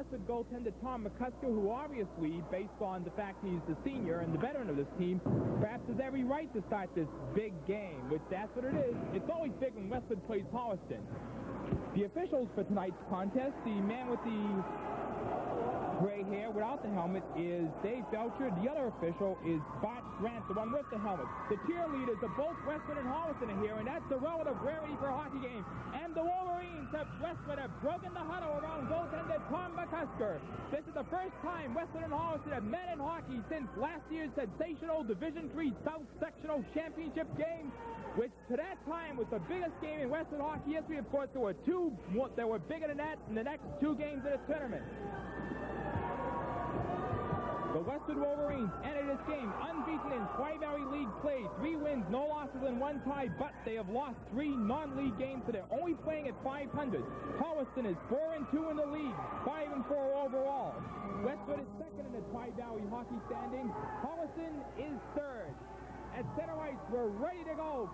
Westwood goaltender Tom McCusker, who obviously, based on the fact he's the senior and the veteran of this team, perhaps has every right to start this big game, which that's what it is. It's always big when Westwood plays Holliston. The officials for tonight's contest, the man with the gray hair without the helmet is Dave Belcher. The other official is Bart Grant, the one with the helmet. The cheerleaders of both Westwood and Holliston are here, and that's the relative rarity for a hockey game. And the Wolverines of Westwood have broken the huddle around goaltender Tom McCusker. This is the first time Westwood and Holliston have met in hockey since last year's sensational Division III South Sectional Championship game, which to that time was the biggest game in Westwood hockey history. Of course, there were two that were bigger than that in the next two games of the tournament. The Westwood Wolverines entered this game unbeaten in Tri-Valley League play. 3 wins, no losses, and 1 tie, but they have lost 3 non-league games, so they're only playing at .500. Holliston is 4-2 in the league, 5-4 overall. Westwood is second in the Tri-Valley hockey standings. Holliston is third. At center ice, we're ready to go.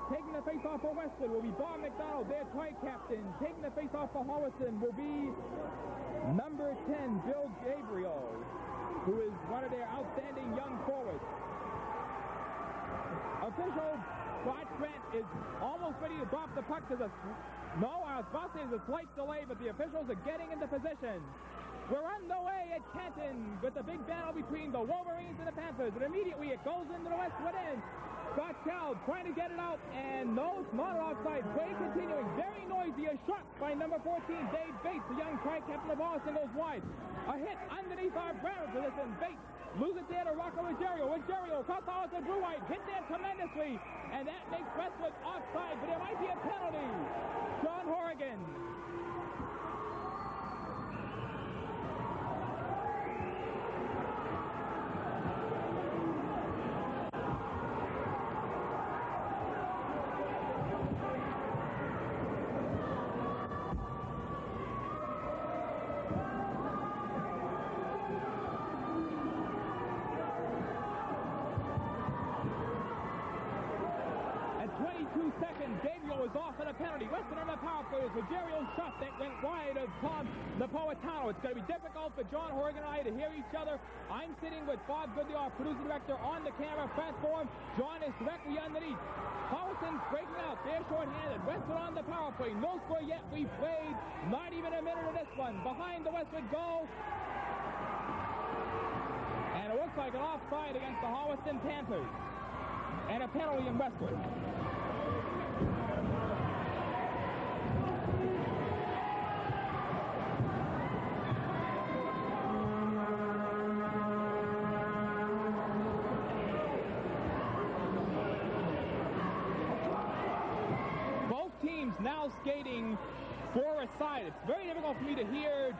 Taking the face-off for Westwood will be Bob McDonald, their tri-captain. Taking the face-off for Holliston will be number 10, Bill Gabriel, who is one of their outstanding young forwards. Official Bart Grant is almost ready to drop the puck. I was about to say there's a slight delay, but the officials are getting into position. We're underway at Canton with the big battle between the Wolverines and the Panthers, and immediately it goes into the Westwood end. Scott Child trying to get it out, and no, it's not offside. Play continuing. Very noisy. A shot by number 14, Dave Bates, the young tri-captain of Boston, goes wide. A hit underneath our ground position. Bates loses it there to Rocco Ruggiero. Ruggiero cuts out to Blue White. Hit there tremendously, and that makes Westwood offside, but there might be a penalty. John Horrigan. Off at a penalty. Westwood on the power play is Ruggiero's shot that went wide of Tom Napolitano. It's going to be difficult for John Horgan and I to hear each other. I'm sitting with Bob Goodley, our producer director, on the camera platform. John is directly underneath. Holliston's breaking out. They're short-handed. Westwood on the power play. No score yet. We've played not even a minute of this one. Behind the Westwood goal. And it looks like an offside against the Holliston Panthers. And a penalty in Westwood. Now skating for a side. It's very difficult for me to hear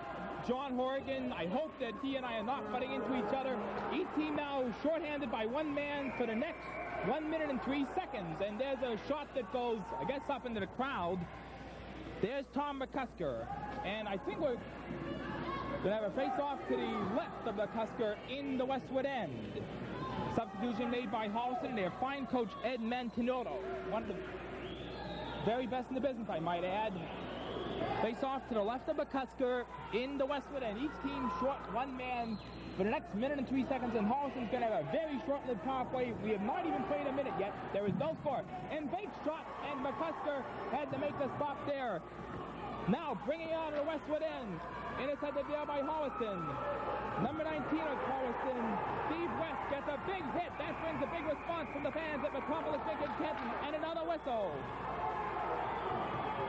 John Horgan. I hope that he and I are not butting into each other. Each team now shorthanded by one man for the next 1 minute and 3 seconds. And there's a shot that goes, I guess, up into the crowd. There's Tom McCusker. And I think we're going to have a face-off to the left of McCusker in the Westwood end. Substitution made by Holliston and their fine coach Ed Mantinotto. One of the very best in the business, I might add. Face off to the left of McCusker in the Westwood end. Each team short one man for the next minute and 3 seconds, and Holliston's going to have a very short-lived power play. We have not even played a minute yet. There is no score. And Bates shot, and McCusker had to make the stop there. Now bringing it out of the Westwood end. Intercepted there by Holliston. Number 19 of Holliston, Steve West, gets a big hit. That brings a big response from the fans at Metropolis Lincoln Kenton, and another whistle.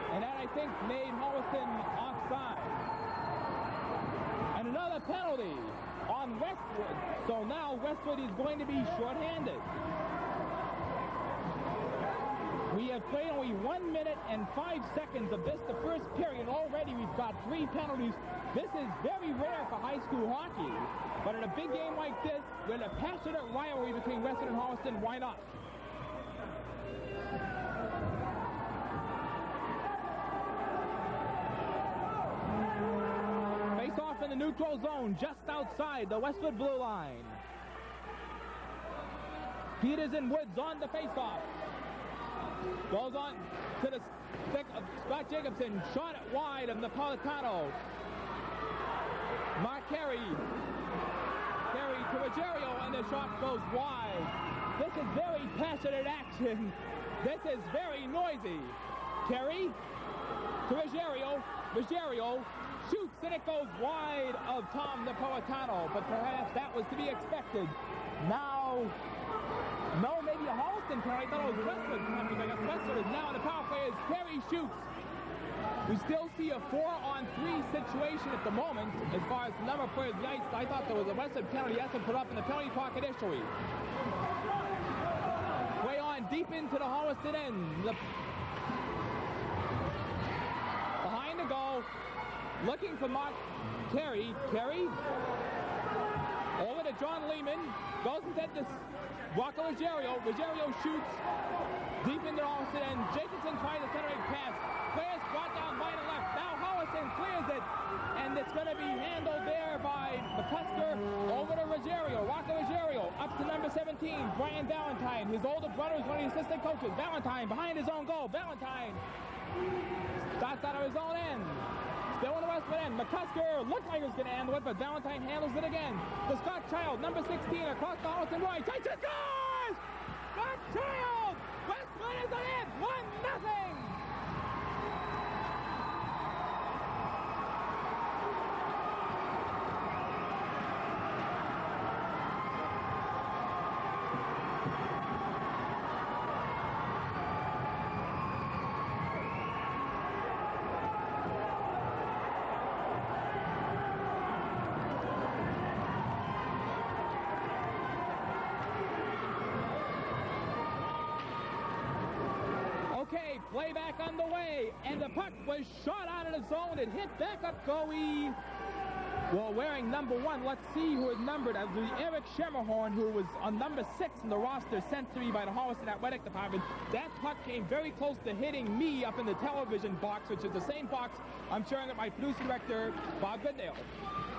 And that, I think, made Holliston offside. And another penalty on Westwood. So now Westwood is going to be shorthanded. We have played only 1 minute and 5 seconds of this, the first period, and already we've got 3 penalties. This is very rare for high school hockey. But in a big game like this, with a passionate rivalry between Westwood and Holliston, why not? Face off in the neutral zone, just outside the Westwood blue line. Peters and Woods on the face-off. Goes on to the stick of Scott Jacobson. Shot it wide of Napolitano. Mark Carey to Ruggiero, and the shot goes wide. This is very passionate action. This is very noisy. Carey to Ruggiero. Ruggiero shoots, and it goes wide of Tom Napolitano, but perhaps that was to be expected. Now, no, maybe a Holliston penalty. I thought it was Westwood coming. I guess Westwood is now in the power play as Carey shoots. We still see a 4-on-3 situation at the moment as far as the number of players on the ice. I thought there was a Westwood penalty has to put up in the penalty pocket initially. Way on deep into the Holliston end. Behind the goal, looking for Mark Carey. Carey over to John Lehman. Goes instead to Walker Ruggiero. Ruggiero shoots deep into the Holliston end. Jacobson tries a centering pass. Players brought down right and left. Now Holliston clears it, and it's going to be handled there by McCusker over to Ruggiero. Walker Ruggiero up to number 17, Brian Valentine. His older brother is one of the assistant coaches. Valentine behind his own goal. Valentine starts out of his own end. Still in the Westwood end. McCusker looked like he was going to handle it, but Valentine handles it again. The Scott Child, number 16, across the Holliston right. Tyson scores! Scott Child! Westwood is ahead! 1-0! Playback underway, and the puck was shot out of the zone. It hit backup goalie. Well, wearing number 1, let's see who is numbered. That was Eric Schermerhorn, who was on number 6 in the roster sent to me by the Holliston Athletic Department. That puck came very close to hitting me up in the television box, which is the same box I'm sharing with my producer director, Bob Goodale.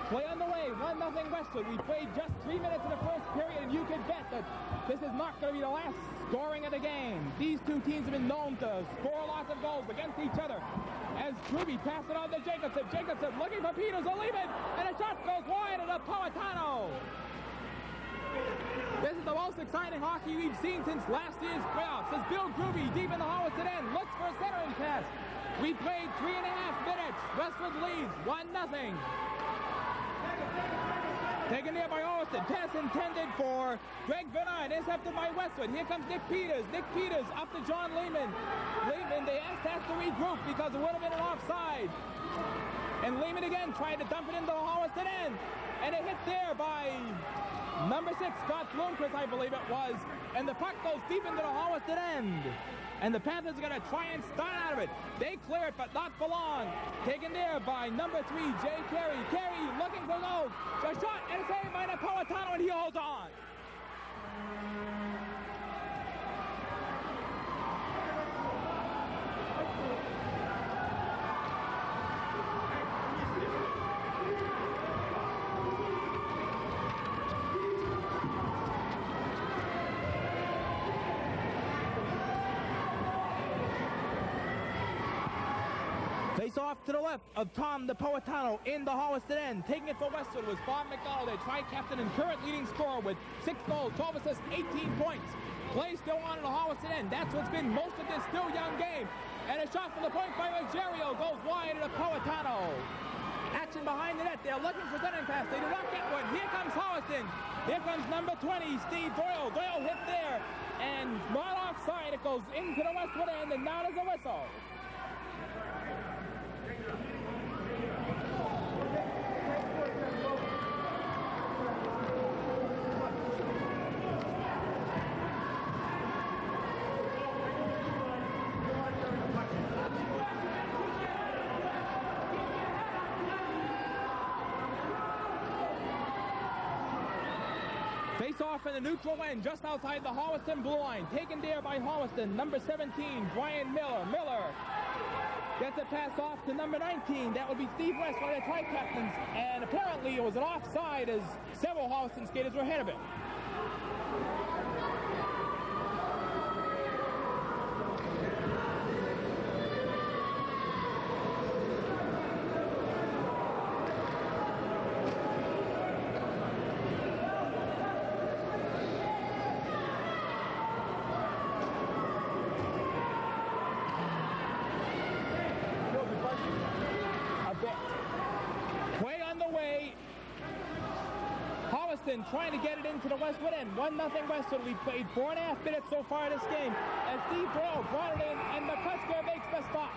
Play on the way, 1-0 Westwood. We played just 3 minutes in the first period, and you can bet that this is not going to be the last scoring of the game. These two teams have been known to score lots of goals against each other. As Ruby passes it on to Jacobson. Jacobson looking for Peters or Lehman, and a shot goes wide to Napolitano. This is the most exciting hockey we've seen since last year's playoffs. As Bill Groovy deep in the Holliston end looks for a centering pass. We played 3.5 minutes. Westwood leads 1-0. Taken there by Holliston. Pass intended for Greg Bernard. Intercepted by Westwood. Here comes Nick Peters. Nick Peters up to John Lehman. Lehman, they asked to regroup because it would have been an offside. And Lehman again tried to dump it into the Holliston end. And it hit there by number 6, Scott Bloomquist, I believe it was. And the puck goes deep into the Holliston end. And the Panthers are going to try and start out of it. They clear it, but not for long. Taken there by number 3, Jay Carey. Carey looking for goal. The shot and saved by Napolitano, and he holds on. Face off to the left of Tom Napolitano in the Holliston end. Taking it for Westwood was Bob McDonald, their tri-captain and current leading scorer with 6 goals, 12 assists, 18 points. Play still on in the Holliston end. That's what's been most of this still young game. And a shot from the point by Ruggiero goes wide to Napolitano. Action behind the net. They're looking for centering pass. They do not get one. Here comes Holliston. Here comes number 20, Steve Doyle. Doyle hit there and not offside. It goes into the Westwood end, and now there's a whistle. Face off in the neutral end, just outside the Holliston blue line. Taken there by Holliston, number 17, Brian Miller. Miller gets a pass off to number 19. That would be Steve West, one of the tri-captains. And apparently it was an offside as several Holliston skaters were ahead of it. Holliston trying to get it into the Westwood end. 1-0 Westwood. We played 4.5 minutes so far in this game as Steve Doyle brought it in, and McCusker makes the stop.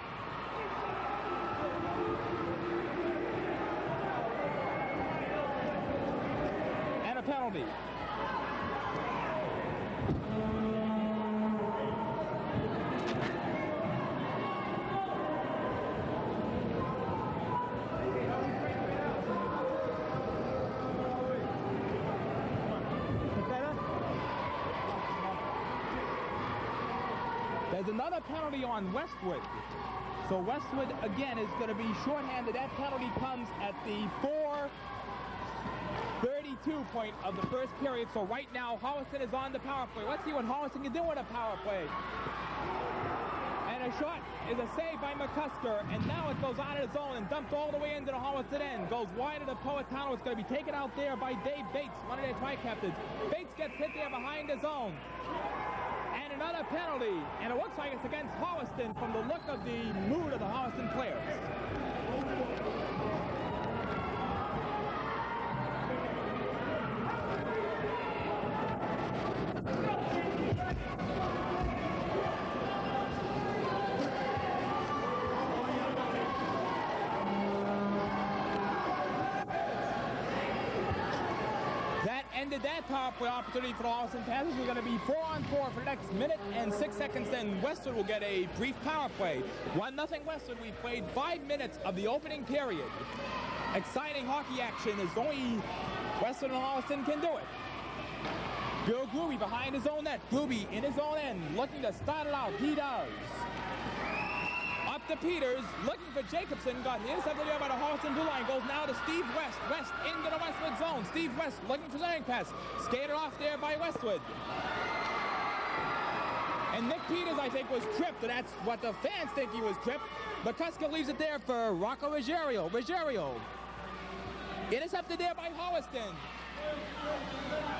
And a penalty. There's another penalty on Westwood. So Westwood, again, is going to be shorthanded. That penalty comes at the 4:32 point of the first period. So right now, Holliston is on the power play. Let's see what Holliston can do with a power play. And a shot is a save by McCusker. And now it goes out of its own and dumped all the way into the Holliston end. Goes wide of the Poetano. It's going to be taken out there by Dave Bates, one of their tri-captains. Bates gets hit there behind his own. And another penalty, and it looks like it's against Holliston from the look of the mood of the Holliston players. Ended that power play opportunity for the Holliston Panthers. We're going to be 4-on-4 for the next minute and 6 seconds. Then Westwood will get a brief power play. 1-0 Westwood. We played 5 minutes of the opening period. Exciting hockey action as only Westwood and Holliston can do it. Bill Gruby behind his own net. Gruby in his own end, looking to start it out. He does. Up to Peters, looking for Jacobson, got intercepted there by the Holliston blue line, goes now to Steve West. West into the Westwood zone. Steve West looking for the laying pass. Skated off there by Westwood. And Nick Peters, I think, was tripped, and that's what the fans think he was tripped. McCusker leaves it there for Rocco Ruggiero. Intercepted there by Holliston.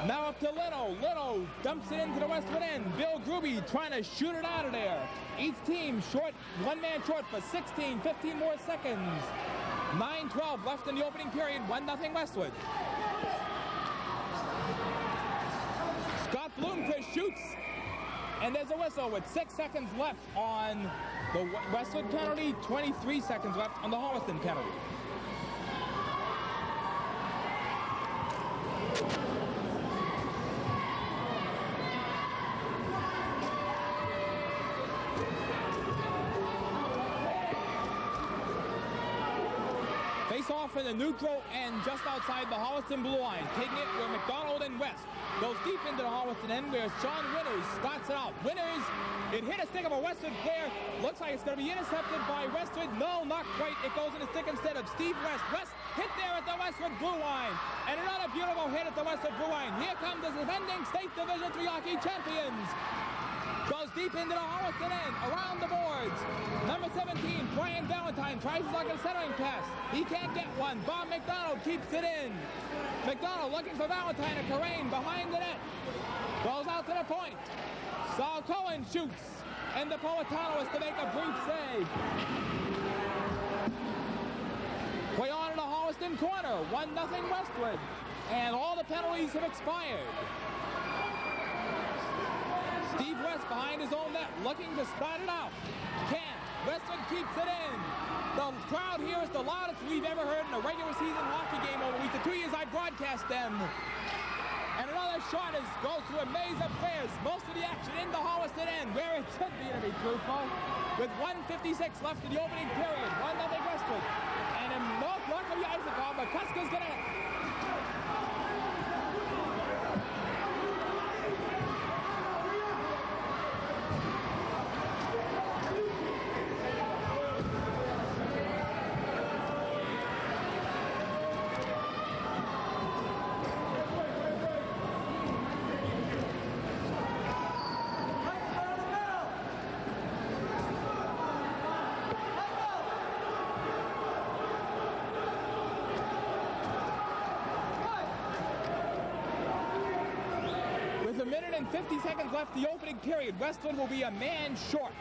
Now up to Leno. Leno dumps it into the Westwood end. Bill Gruby trying to shoot it out of there. Each team short, one man short for 15 more seconds. 9:12 left in the opening period. 1-0 Westwood. Scott Bloomquist shoots. And there's a whistle with 6 seconds left on the Westwood penalty. 23 seconds left on the Holliston penalty. Off in the neutral and just outside the Holliston blue line. Taking it where McDonald and West. Goes deep into the Holliston end where Sean Winters starts it out. Winters, it hit a stick of a Westwood player. Looks like it's going to be intercepted by Westwood. No, not quite. It goes in the stick instead of Steve West. West hit there at the Westwood blue line. And another beautiful hit at the Westwood blue line. Here comes the defending State Division III hockey champions. Goes deep into the Holliston end, around the boards. Number 17, Brian Valentine, tries his luck at a centering pass. He can't get one. Bob McDonald keeps it in. McDonald looking for Valentine and Carrain behind the net. Goes out to the point. Saul Cohen shoots. And the Poetano is to make a brief save. Play on in the Holliston corner. 1-0 Westwood. And all the penalties have expired. Steve West behind his own net, looking to start it out. Can't. Westwood keeps it in. The crowd here is the loudest we've ever heard in a regular season hockey game over the 2 years I broadcast them. And another shot goes through a maze of players. Most of the action in the Holliston end, where it should be, to be truthful. With 1:56 left in the opening period. 1-0 Westwood. And in North Block of the Icicle, McCusker's going to... With a minute and 50 seconds left the opening period, Westwood will be a man short.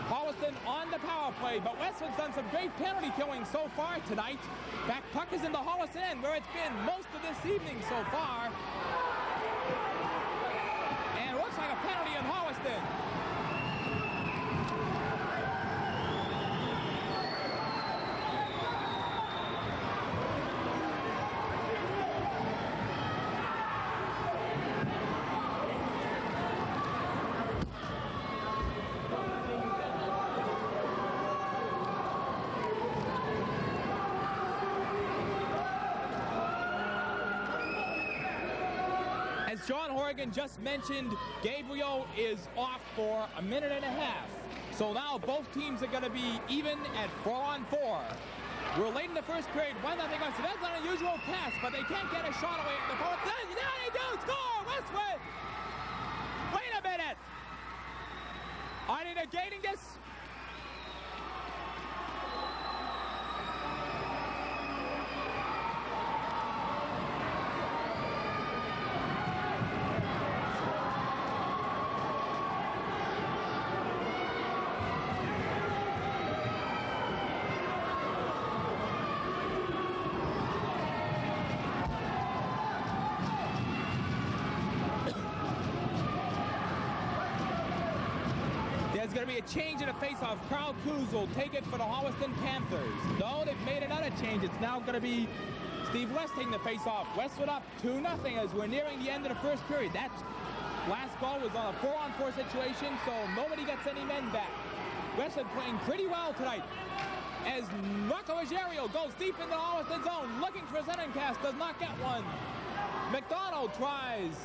Holliston on the power play, but Westwood's done some great penalty killing so far tonight. Back puck is in the Holliston end, where it's been most of this evening so far. And it looks like a penalty in Holliston. As John Horgan just mentioned, Gabriel is off for a minute and a half. So now both teams are going to be even at 4-on-4. We're late in the first period, 1-0 Westwood. That's an unusual pass, but they can't get a shot away at the post. Now they do score, Westwood! Wait a minute! Are they negating this? There's going to be a change in the face-off. Carl Kuz will take it for the Holliston Panthers. No, they've made another change. It's now going to be Steve West taking the face-off. Westwood up 2-0 as we're nearing the end of the first period. That last goal was on a 4-on-4 situation, so nobody gets any men back. Westwood playing pretty well tonight as Marco Ruggiero goes deep into the Holliston zone, looking for a centering pass, does not get one. McDonald tries.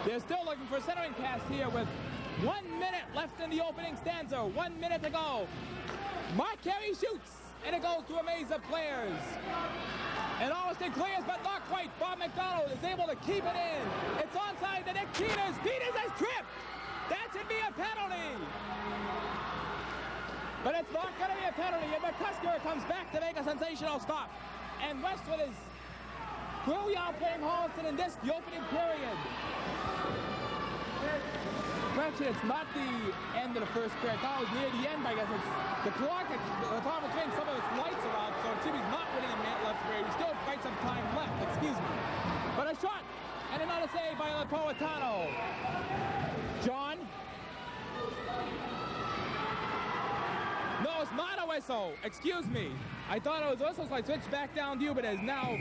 They're still looking for a centering pass here with 1 minute left in the opening stanza. 1 minute to go. Mark Carey shoots, and it goes to a maze of players. And Holliston clears, but not quite. Bob McDonald is able to keep it in. It's onside to Nick Peters. Peters has tripped. That should be a penalty. But it's not going to be a penalty, and McCusker comes back to make a sensational stop. And Westwood is clearly outplaying Holliston in this, the opening period. Actually, it's not the end of the first period. I thought it was near the end, but I guess it's the clock. The clock will change some of its lights around, so the team is not winning a minute left period. We still have quite some time left, excuse me. But a shot, and another save by Napolitano. John? No, it's not a whistle. Excuse me. I thought it was a whistle, so I switched back down to you, but there's now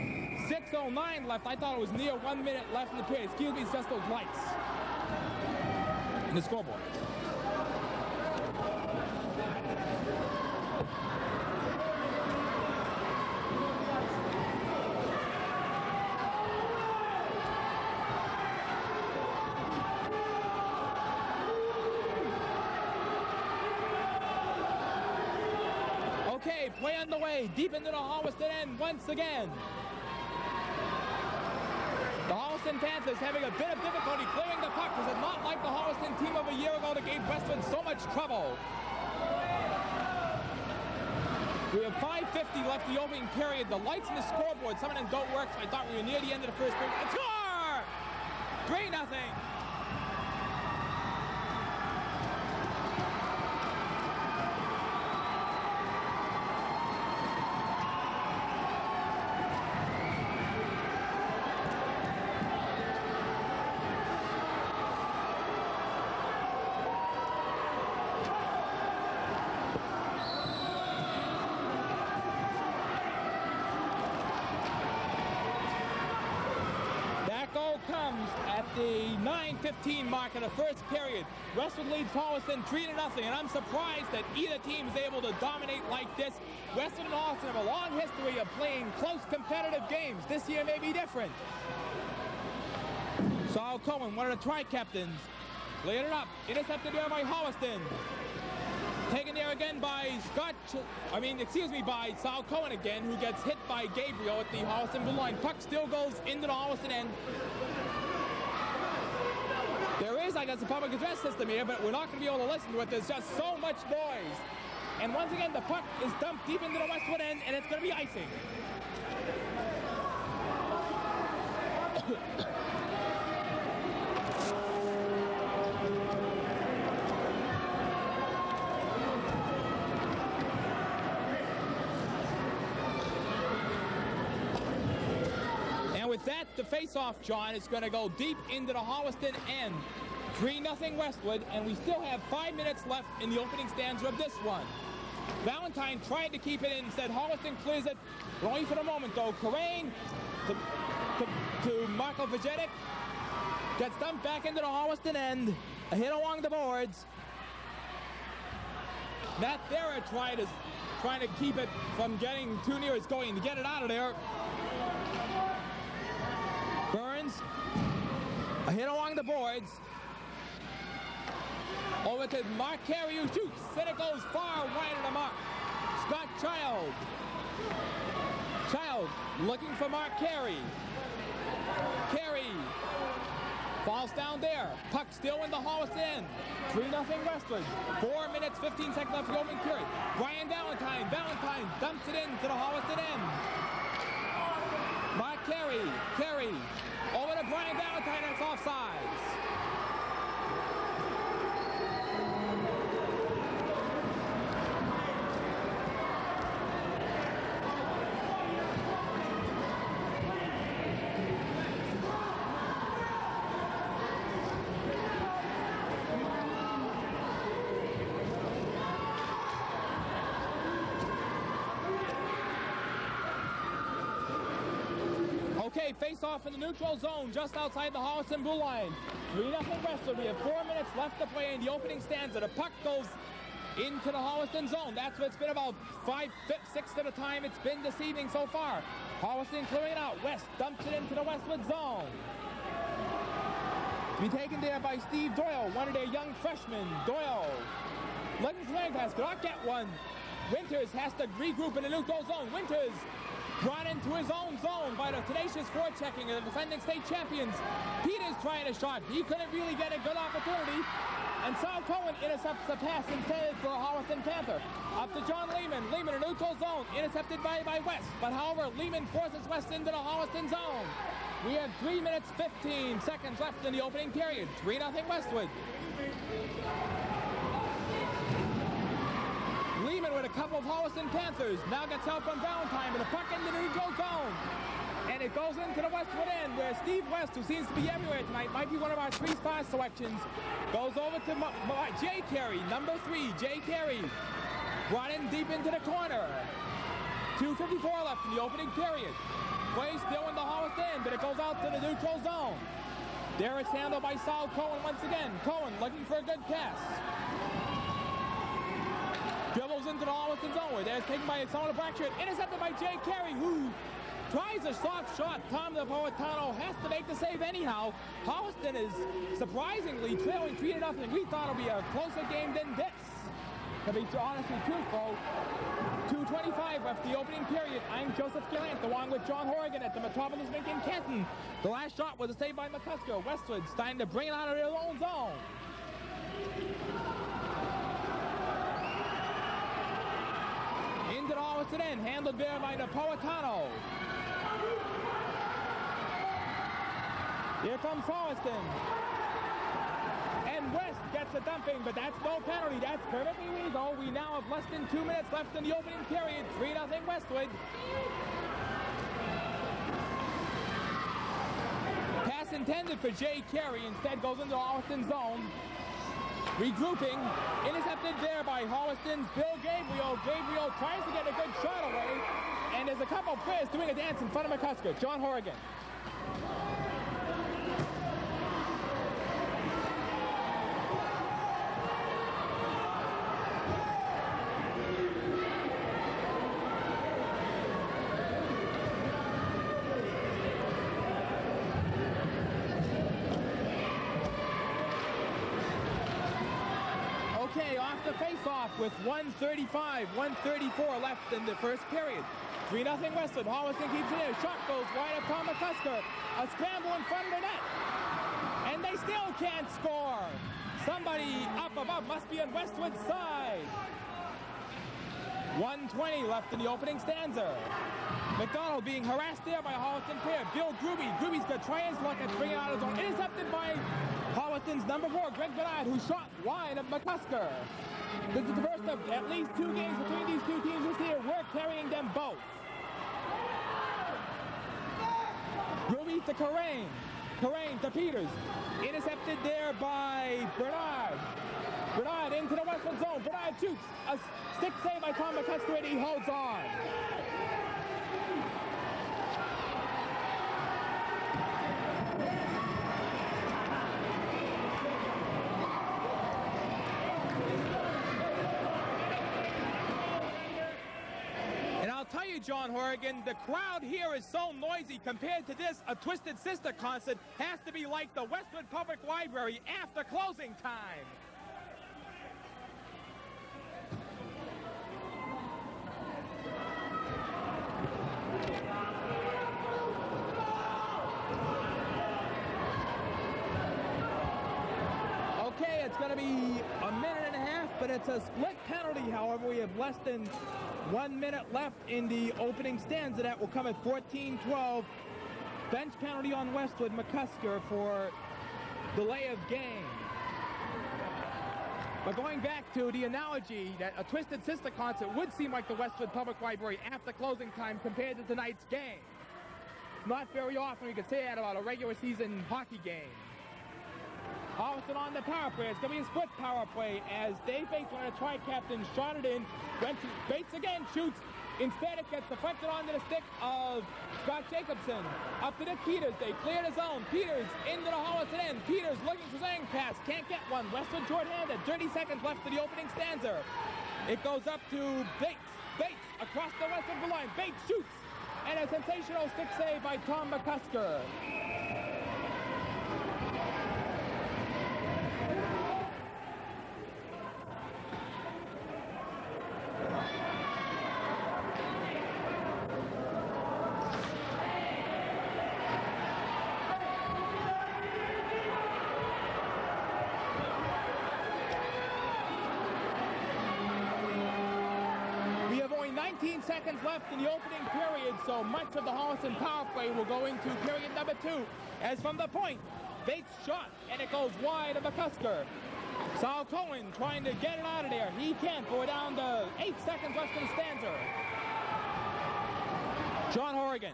6:09 left. I thought it was near 1 minute left in the period. Excuse me, it's just those lights. The scoreboard. Okay, play underway, deep into the Holliston end once again. The Holliston Panthers having a bit of difficulty clearing the puck. This is not like the Holliston team of a year ago that gave Westwood so much trouble. We have 5:50 left in the opening period. The lights in the scoreboard, some of them don't work, so I thought we were near the end of the first period. And score! 3-0. Comes at the 9:15 mark of the first period. Westwood leads Holliston 3-0, and I'm surprised that either team is able to dominate like this. Westwood and Holliston have a long history of playing close competitive games. This year may be different. Saul Cohen, one of the tri-captains, cleared it up, intercepted there by Holliston. Taken there again by by Sal Cohen again, who gets hit by Gabriel at the Holliston blue line. Puck still goes into the Holliston end. There is, I guess, a public address system here, but we're not going to be able to listen to it. There's just so much noise. And once again, the puck is dumped deep into the Westwood end, and it's going to be icing. With that, the face-off, John, is going to go deep into the Holliston end. 3-0 Westwood, and we still have 5 minutes left in the opening stanza of this one. Valentine tried to keep it in, instead Holliston clears it, but only for the moment, though. Karain to Marco Vajetic, gets dumped back into the Holliston end. A hit along the boards. Matt Thera trying to keep it from getting too near. It's going to get it out of there. Burns, a hit along the boards. Over to Mark Carey, who shoots, and it goes far wide of the mark. Scott Child looking for Mark Carey. Carey falls down there. Puck still in the Holliston end. 3-0 Westwood. 4 minutes, 15 seconds left for the opening period. Brian Valentine dumps it into the Holliston end. Mark Carey over to Brian Valentine, that's offsides. Okay, face-off in the neutral zone, just outside the Holliston blue line. 3-0 Westwood. We have 4 minutes left to play in the opening stanza. The puck goes into the Holliston zone. That's what it's been about 5/6 of the time it's been this evening so far. Holliston clearing it out. West dumps it into the Westwood zone. To be taken there by Steve Doyle, one of their young freshmen. Doyle looking for leg pass, could not get one. Winters has to regroup in the neutral zone. Winters brought into his own zone by the tenacious forechecking of the defending state champions. Peters trying a shot. He couldn't really get a good opportunity. And Sal Cohen intercepts the pass intended for a Holliston Panther. Up to John Lehman. Lehman in neutral zone. Intercepted by West. But however, Lehman forces West into the Holliston zone. We have 3 minutes, 15 seconds left in the opening period. 3-0 Westwood. Lehman with a couple of Holliston Panthers. Now gets help from Valentine, but a puck into the neutral zone. And it goes into the Westwood end, where Steve West, who seems to be everywhere tonight, might be one of our 3-star selections, goes over to Jay Carey, number 3, Jay Carey. Brought in deep into the corner. 2:54 left in the opening period. Play still in the Holliston end, but it goes out to the neutral zone. There it's handled by Sal Cohen once again. Cohen looking for a good pass. Dribbles into the Holliston zone, where there's taken by someone in a black shirt. Intercepted by Jay Carey, who tries a soft shot. Tom Napolitano has to make the save anyhow. Holliston is surprisingly trailing 3-0. We thought it would be a closer game than this. To be honestly truthful, 2:25 left the opening period. I'm Joseph Gallant, along with John Horgan at the Metropolis Rink in Canton. The last shot was a save by McCusker. Westwood starting to bring it out of their own zone. Into the Holliston end, handled there by Napolitano. Here comes Holliston. And West gets a dumping, but that's no penalty. That's perfectly legal. We now have less than 2 minutes left in the opening period. 3-0 Westwood. Pass intended for Jay Carey. Instead goes into the Holliston zone. Regrouping, intercepted there by Holliston's Bill Gabriel. Gabriel tries to get a good shot away, and there's a couple of players doing a dance in front of McCusker. John Horgan. Okay, off the face-off with 1:34 left in the first period. 3-0 Westwood. Holliston keeps it in. Shot goes wide upon McCusker. A scramble in front of the net. And they still can't score. Somebody up above must be on Westwood's side. 1:20 left in the opening stanza. McDonald being harassed there by a Holliston player. Bill Gruby. Gruby's going to try his luck at bringing out his own. Intercepted by Holliston's number 4, Greg Bernard, who shot wide of McCusker. This is the first of at least 2 games between these two teams this year. We're carrying them both. Ruby to Karain. Karain to Peters. Intercepted there by Bernard. Bernard into the Westwood zone. Bernard shoots. A stick save by Tom McCusker, and he holds on. Tell you, John Horrigan, the crowd here is so noisy. Compared to this, a Twisted Sister concert has to be like the Westwood Public Library after closing time. Okay, it's going to be a minute and a half, but it's a split penalty. However, we have less than 1 minute left in the opening stanza. That will come at 14-12. Bench penalty on Westwood. McCusker for delay of game. But going back to the analogy that a Twisted Sister concert would seem like the Westwood Public Library after closing time compared to tonight's game. Not very often we could say that about a regular season hockey game. Holliston on the power play. It's going to be a split power play as Dave Bates, one of the tri-captains, shot it in. Bates again shoots. Instead, it gets deflected onto the stick of Scott Jacobson. Up to Nick Peters. They clear the zone. Peters into the Holliston end. Peters looking for Zang pass. Can't get one. Westwood short-handed. 30 seconds left to the opening stanza. It goes up to Bates. Bates across the Westwood blue line. Bates shoots. And a sensational stick save by Tom McCusker. We have only 19 seconds left in the opening period, so much of the Holliston power play will go into period number 2. As from the point, Bates shot, and it goes wide of McCusker. Sal Cohen trying to get it out of there. He can't. We're down to 8 seconds left in the stanza. John Horrigan.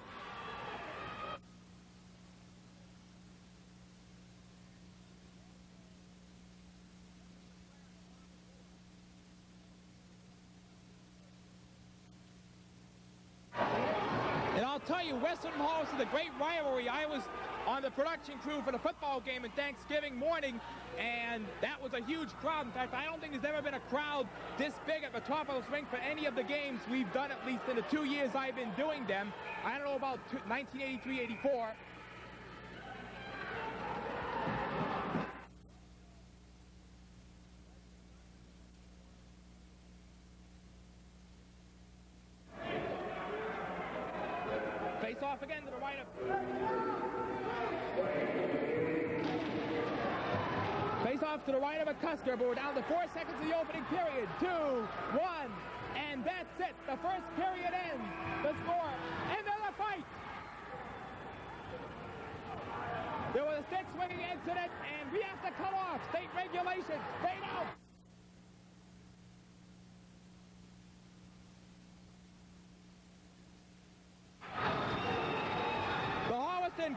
And I'll tell you, Westwood and Holliston, a great rivalry. I was on the production crew for the football game on Thanksgiving morning, and that was a huge crowd. In fact, I don't think there's ever been a crowd this big at Metropolis Rink for any of the games we've done, at least in the 2 years I've been doing them. I don't know about 1983-84. Face off again to the right of... Face off to the right of McCusker, but we're down to 4 seconds of the opening period. 2, 1, and that's it. The first period ends. The score, and then the fight. There was a stick swinging incident, and we have to cut off. State regulations. Fade out.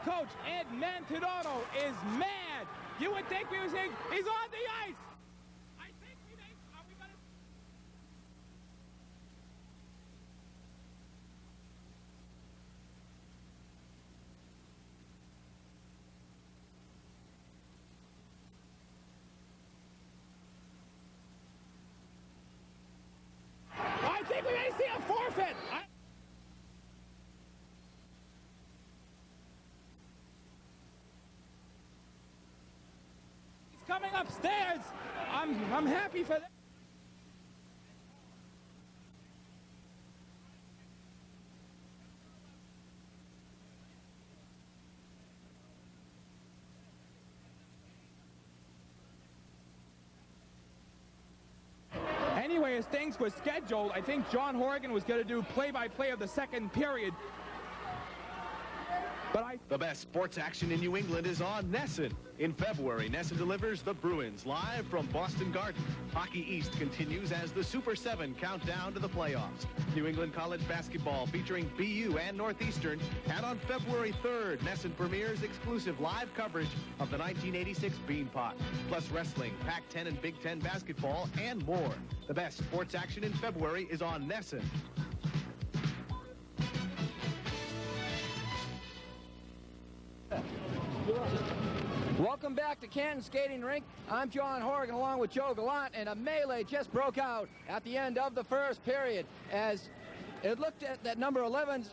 Coach Ed Mantedono is mad. You would think we were saying he's on the ice. I think we may. Are we gonna? I think we may see a forfeit. Coming upstairs. I'm happy for that. Anyway, as things were scheduled, I think John Horrigan was going to do play-by-play of the second period. The best sports action in New England is on NESN. In February, NESN delivers the Bruins live from Boston Garden. Hockey East continues as the Super 7 countdown to the playoffs. New England college basketball featuring BU and Northeastern. And on February 3rd, NESN premieres exclusive live coverage of the 1986 Beanpot. Plus wrestling, Pac-10 and Big Ten basketball, and more. The best sports action in February is on NESN. Welcome back to Canton Skating Rink. I'm John Horgan along with Joe Gallant, and a melee just broke out at the end of the first period as it looked at that number 11,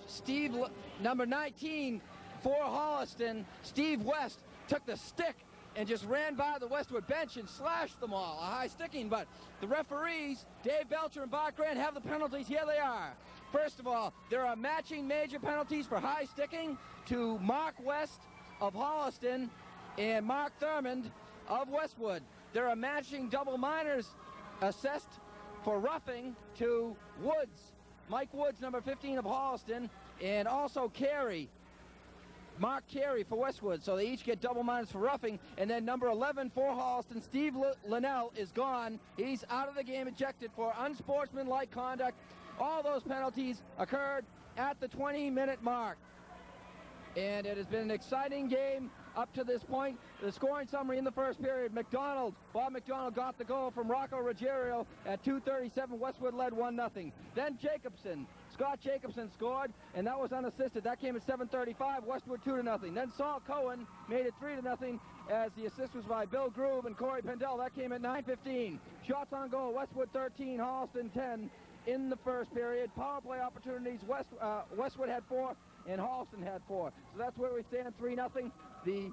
number 19 for Holliston, Steve West, took the stick and just ran by the Westwood bench and slashed them all. A high sticking, but the referees, Dave Belcher and Bart Grant, have the penalties. Here they are. First of all, there are matching major penalties for high sticking to Mark West of Holliston and Mark Thurmond of Westwood. There are matching double minors assessed for roughing to Woods, Mike Woods, number 15 of Holliston, and also Mark Carey for Westwood. So they each get double minors for roughing. And then number 11 for Holliston, Steve Linnell, is gone. He's out of the game, ejected for unsportsmanlike conduct. All those penalties occurred at the 20-minute mark. And it has been an exciting game up to this point. The scoring summary in the first period: Bob McDonald got the goal from Rocco Ruggiero at 2:37. Westwood led 1-0. Then Scott Jacobson scored, and that was unassisted. That came at 7:35. Westwood 2-0. Then Saul Cohen made it 3-0 as the assist was by Bill Groove and Corey Pendell. That came at 9:15. Shots on goal: Westwood 13, Holliston 10 in the first period. Power play opportunities: Westwood had 4 and Holliston had 4. So that's where we stand, 3-0. The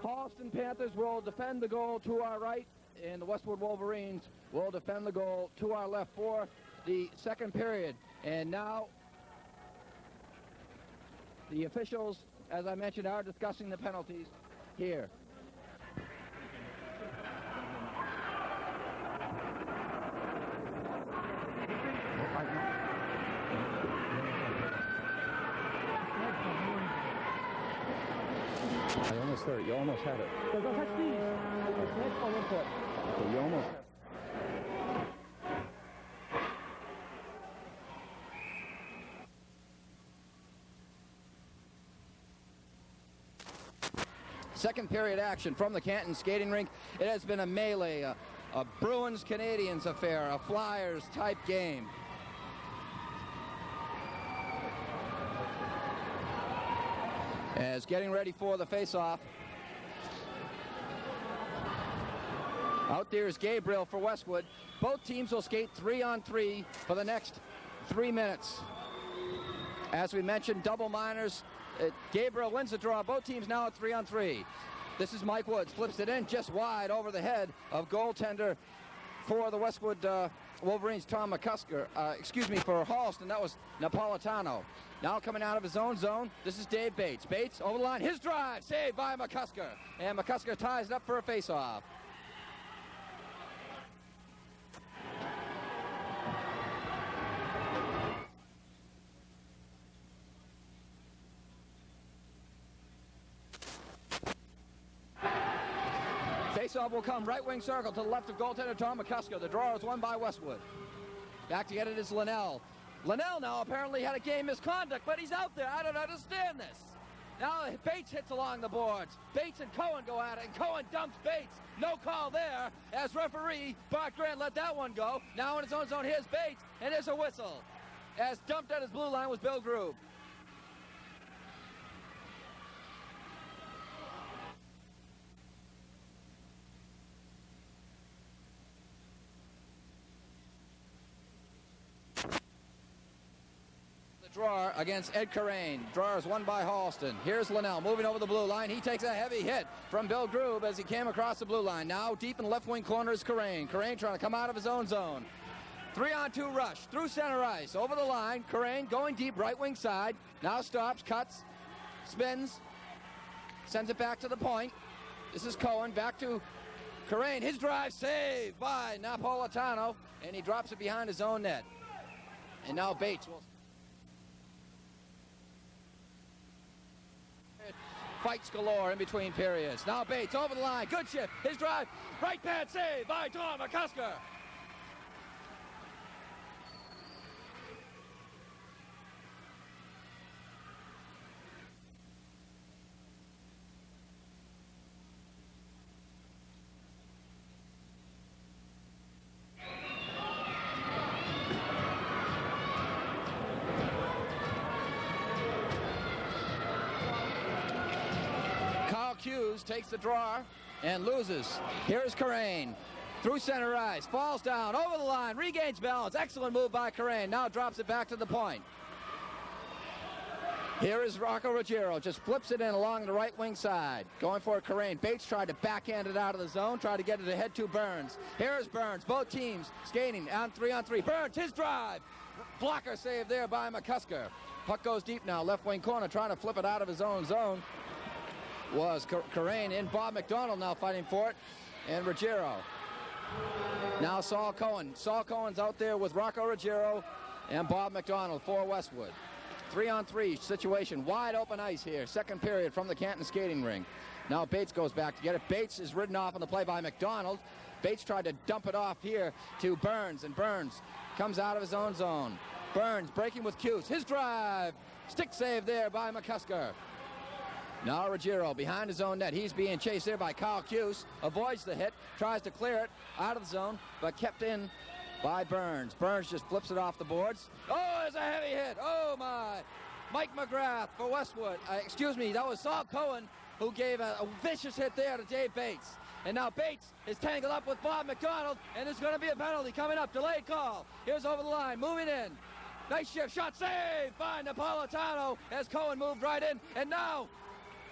Holliston Panthers will defend the goal to our right, and the Westwood Wolverines will defend the goal to our left for the second period. And now the officials, as I mentioned, are discussing the penalties here. I almost heard it. You almost had it. Don't touch these. Okay, you almost had it. Second period action from the Canton Skating Rink. It has been a melee, a Bruins-Canadians affair, a Flyers-type game. As getting ready for the face-off. Out there is Gabriel for Westwood. Both teams will skate 3-on-3 for the next 3 minutes. As we mentioned, double minors. Gabriel wins the draw. Both teams now at 3-on-3. This is Mike Woods. Flips it in just wide over the head of goaltender for the Westwood Wolverines, Tom McCusker. For Holliston, that was Napolitano. Now coming out of his own zone, this is Dave Bates. Bates over the line. His drive saved by McCusker. And McCusker ties it up for a face-off. Face-off will come right wing circle to the left of goaltender Tom McCusker. The draw is won by Westwood. Back to get it is Linnell. Linnell now apparently had a game misconduct, but he's out there. I don't understand this. Now Bates hits along the boards. Bates and Cohen go at it, and Cohen dumps Bates. No call there, as referee Bart Grant let that one go. Now in his own zone, here's Bates, and there's a whistle. As dumped at his blue line was Bill Groove. Drawer against Ed Carrain. Drawer is won by Holliston. Here's Linnell moving over the blue line. He takes a heavy hit from Bill Groove as he came across the blue line. Now deep in the left wing corner is Carrain. Carrain trying to come out of his own zone. 3-on-2 rush through center ice. Over the line. Carrain going deep right wing side. Now stops, cuts, spins, sends it back to the point. This is Cohen. Back to Carrain. His drive saved by Napolitano, and he drops it behind his own net. And now Bates will... fights galore in between periods. Now Bates over the line. Good shift. His drive. Right pad save by Tom McCusker. Hughes takes the draw and loses. Here's Karain. Through center ice. Falls down. Over the line. Regains balance. Excellent move by Karain. Now drops it back to the point. Here is Rocco Ruggiero. Just flips it in along the right wing side. Going for Karain. Bates tried to backhand it out of the zone. Tried to get it ahead to Burns. Here is Burns. Both teams skating on 3-on-3. Burns, his drive. Blocker save there by McCusker. Puck goes deep now. Left wing corner. Trying to flip it out of his own zone. Was Karain in. Bob McDonald now fighting for it, and Ruggiero. Now Saul Cohen. Saul Cohen's out there with Rocco Ruggiero and Bob McDonald for Westwood. 3-on-3 situation. Wide open ice here. Second period from the Canton skating rink. Now Bates goes back to get it. Bates is ridden off on the play by McDonald. Bates tried to dump it off here to Burns, and Burns comes out of his own zone. Burns breaking with Cuse. His drive. Stick save there by McCusker. Now Ruggiero behind his own net. He's being chased there by Kyle Cuse. Avoids the hit. Tries to clear it out of the zone, but kept in by Burns. Burns just flips it off the boards. Oh, there's a heavy hit. Oh, my. Mike McGrath for Westwood. Excuse me, that was Saul Cohen who gave a vicious hit there to Dave Bates. And now Bates is tangled up with Bob McDonald, and there's going to be a penalty coming up. Delayed call. Here's over the line. Moving in. Nice shift. Shot saved by Napolitano as Cohen moved right in. And now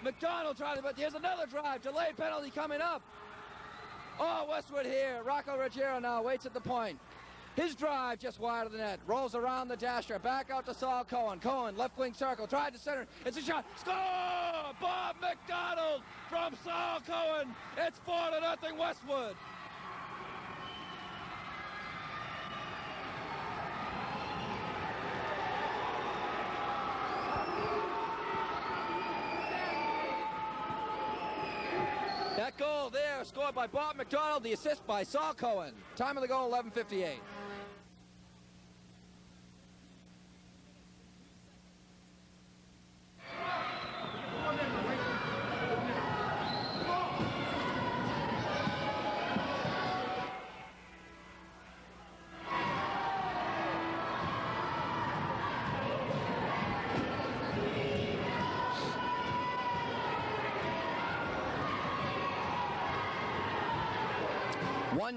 McDonald tried it, but here's another drive. Delayed penalty coming up. Oh, Westwood here. Rocco Ruggiero now waits at the point. His drive just wide of the net. Rolls around the dasher. Back out to Saul Cohen. Cohen, left wing circle. Tried to center. It's a shot. Score! Bob McDonald from Saul Cohen. It's 4-0 Westwood. That goal there scored by Bob McDonald, the assist by Saul Cohen. Time of the goal, 11:58.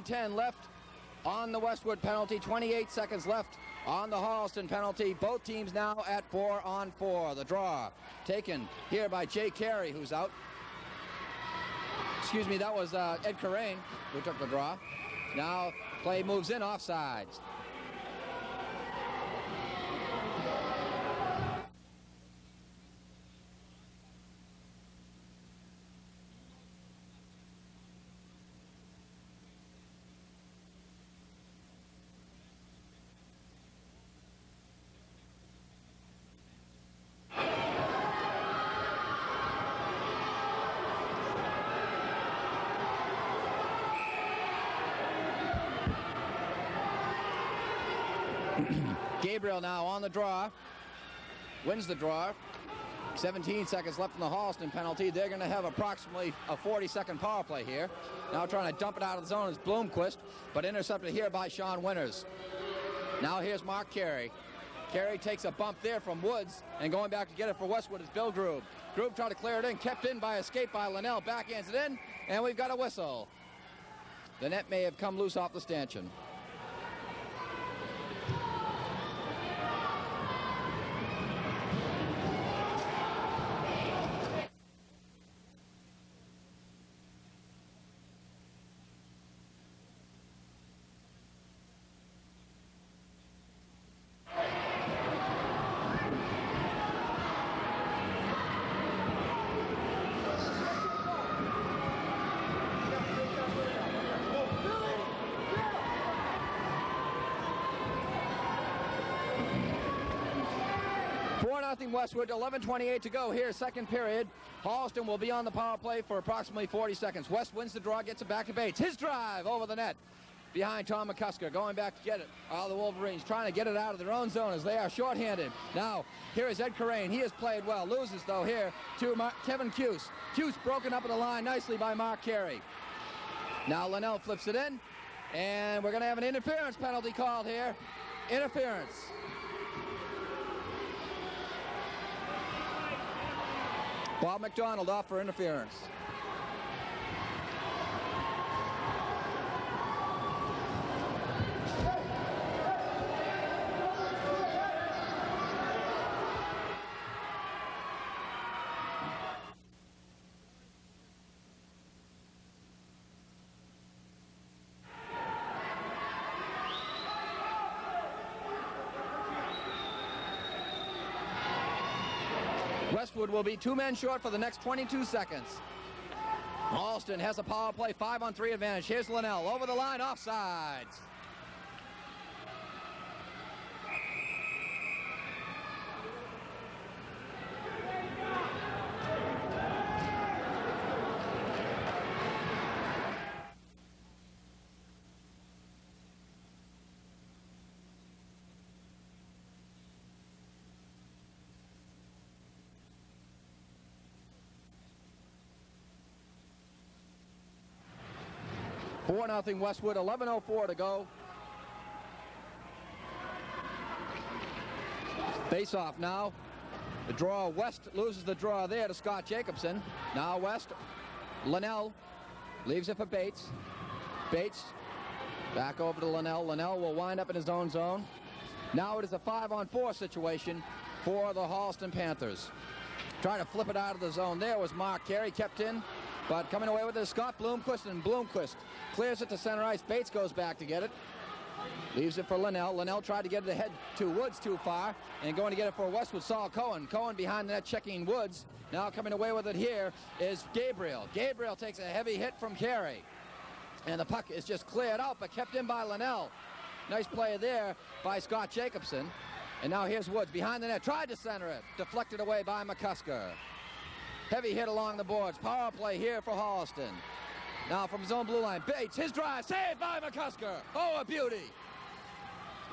.10 left on the Westwood penalty, 28 seconds left on the Holliston penalty. Both teams now at 4-on-4. The draw taken here by Jay Carey, who's out. Excuse me, that was Ed Karain who took the draw. Now play moves in offsides. Gabriel now on the draw. Wins the draw. 17 seconds left in the Holliston penalty. They're going to have approximately a 40-second power play here. Now trying to dump it out of the zone is Bloomquist, but intercepted here by Sean Winters. Now here's Mark Carey. Carey takes a bump there from Woods, and going back to get it for Westwood is Bill Grube. Grube tried to clear it in, kept in by a skate by Linnell. Backhands it in, and we've got a whistle. The net may have come loose off the stanchion. Westwood, 11:28 to go here, second period. Holliston will be on the power play for approximately 40 seconds. West wins the draw, gets it back to Bates. His drive over the net behind Tom McCusker, going back to get it. All the Wolverines trying to get it out of their own zone as they are shorthanded. Now, here is Ed Carrain. He has played well. Loses, though, here to Kevin Cuse. Cuse broken up at the line nicely by Mark Carey. Now Linnell flips it in, and we're going to have an interference penalty called here. Interference. Bob McDonald off for interference. Westwood will be 2 men short for the next 22 seconds. Holliston has a power play 5-on-3 advantage. Here's Linnell over the line, offsides. Nothing Westwood, 11:04 to go. Face off now. The draw, West loses the draw there to Scott Jacobson. Now West, Linnell leaves it for Bates. Bates back over to Linnell. Linnell will wind up in his own zone. Now it is a 5-on-4 situation for the Holliston Panthers. Trying to flip it out of the zone there was Mark Carey, kept in. But coming away with it is Scott Bloomquist, and Bloomquist clears it to center ice. Bates goes back to get it. Leaves it for Linnell. Linnell tried to get it ahead to Woods too far, and going to get it for Westwood, Saul Cohen. Cohen behind the net checking Woods. Now coming away with it here is Gabriel. Gabriel takes a heavy hit from Carey. And the puck is just cleared out, but kept in by Linnell. Nice play there by Scott Jacobson. And now here's Woods behind the net. Tried to center it. Deflected away by McCusker. Heavy hit along the boards. Power play here for Holliston. Now from his own blue line, Bates, his drive, saved by McCusker. Oh, a beauty.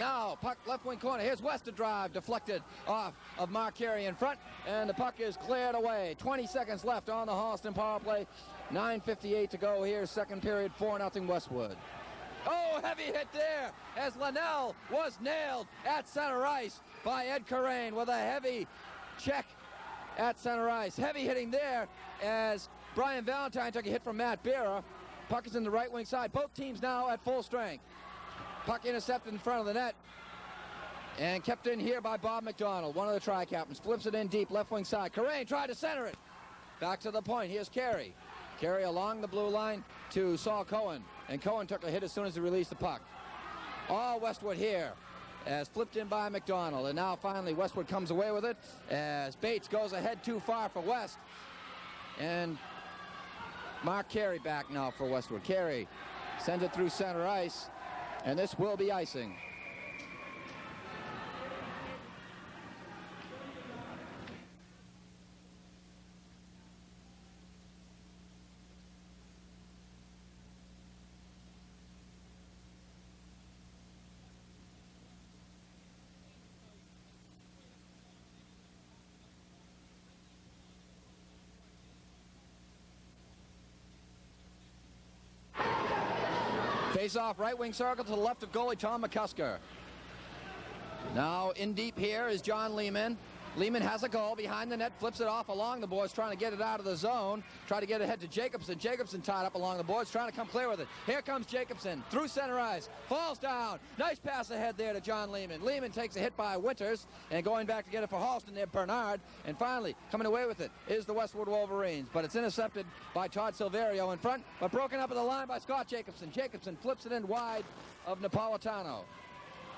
Now, puck left wing corner. Here's West to drive, deflected off of Mark Carey in front, and the puck is cleared away. 20 seconds left on the Holliston power play. 9:58 to go here, second period, 4-0 Westwood. Oh, heavy hit there as Linnell was nailed at center ice by Ed Carrain with a heavy check at center ice. Heavy hitting there as Brian Valentine took a hit from Matt Beera. Puck is in the right wing side. Both teams now at full strength. Puck intercepted in front of the net and kept in here by Bob McDonald, one of the tri-captains. Flips it in deep, left wing side. Carrain tried to center it. Back to the point. Here's Carey. Carey along the blue line to Saul Cohen. And Cohen took a hit as soon as he released the puck. All Westwood here as flipped in by McDonald. And now finally Westwood comes away with it as Bates goes ahead too far for West. And Mark Carey back now for Westwood. Carey sends it through center ice, and this will be icing. Face off right wing circle to the left of goalie Tom McCusker. Now in deep here is John Lehman. Lehman has a goal behind the net, flips it off along the boards, trying to get it out of the zone. Try to get it ahead to Jacobson. Jacobson tied up along the boards, trying to come clear with it. Here comes Jacobson through center ice, falls down. Nice pass ahead there to John Lehman. Lehman takes a hit by Winters, and going back to get it for Holliston there, Bernard. And finally, coming away with it is the Westwood Wolverines, but it's intercepted by Todd Silverio in front, but broken up at the line by Scott Jacobson. Jacobson flips it in wide of Napolitano.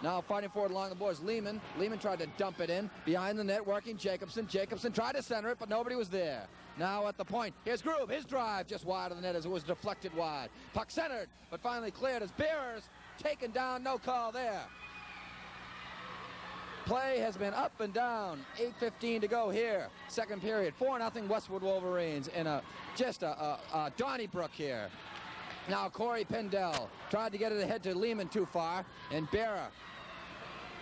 Now fighting forward along the boards, Lehman. Lehman tried to dump it in. Behind the net working Jacobson. Jacobson tried to center it, but nobody was there. Now at the point, here's Groove. His drive just wide of the net as it was deflected wide. Puck centered, but finally cleared as Beerer's taken down. No call there. play has been up and down. 8:15 to go here. Second period. 4-0 Westwood Wolverines in just a Donnybrook here. Now Corey Pendell tried to get it ahead to Lehman too far, and Berra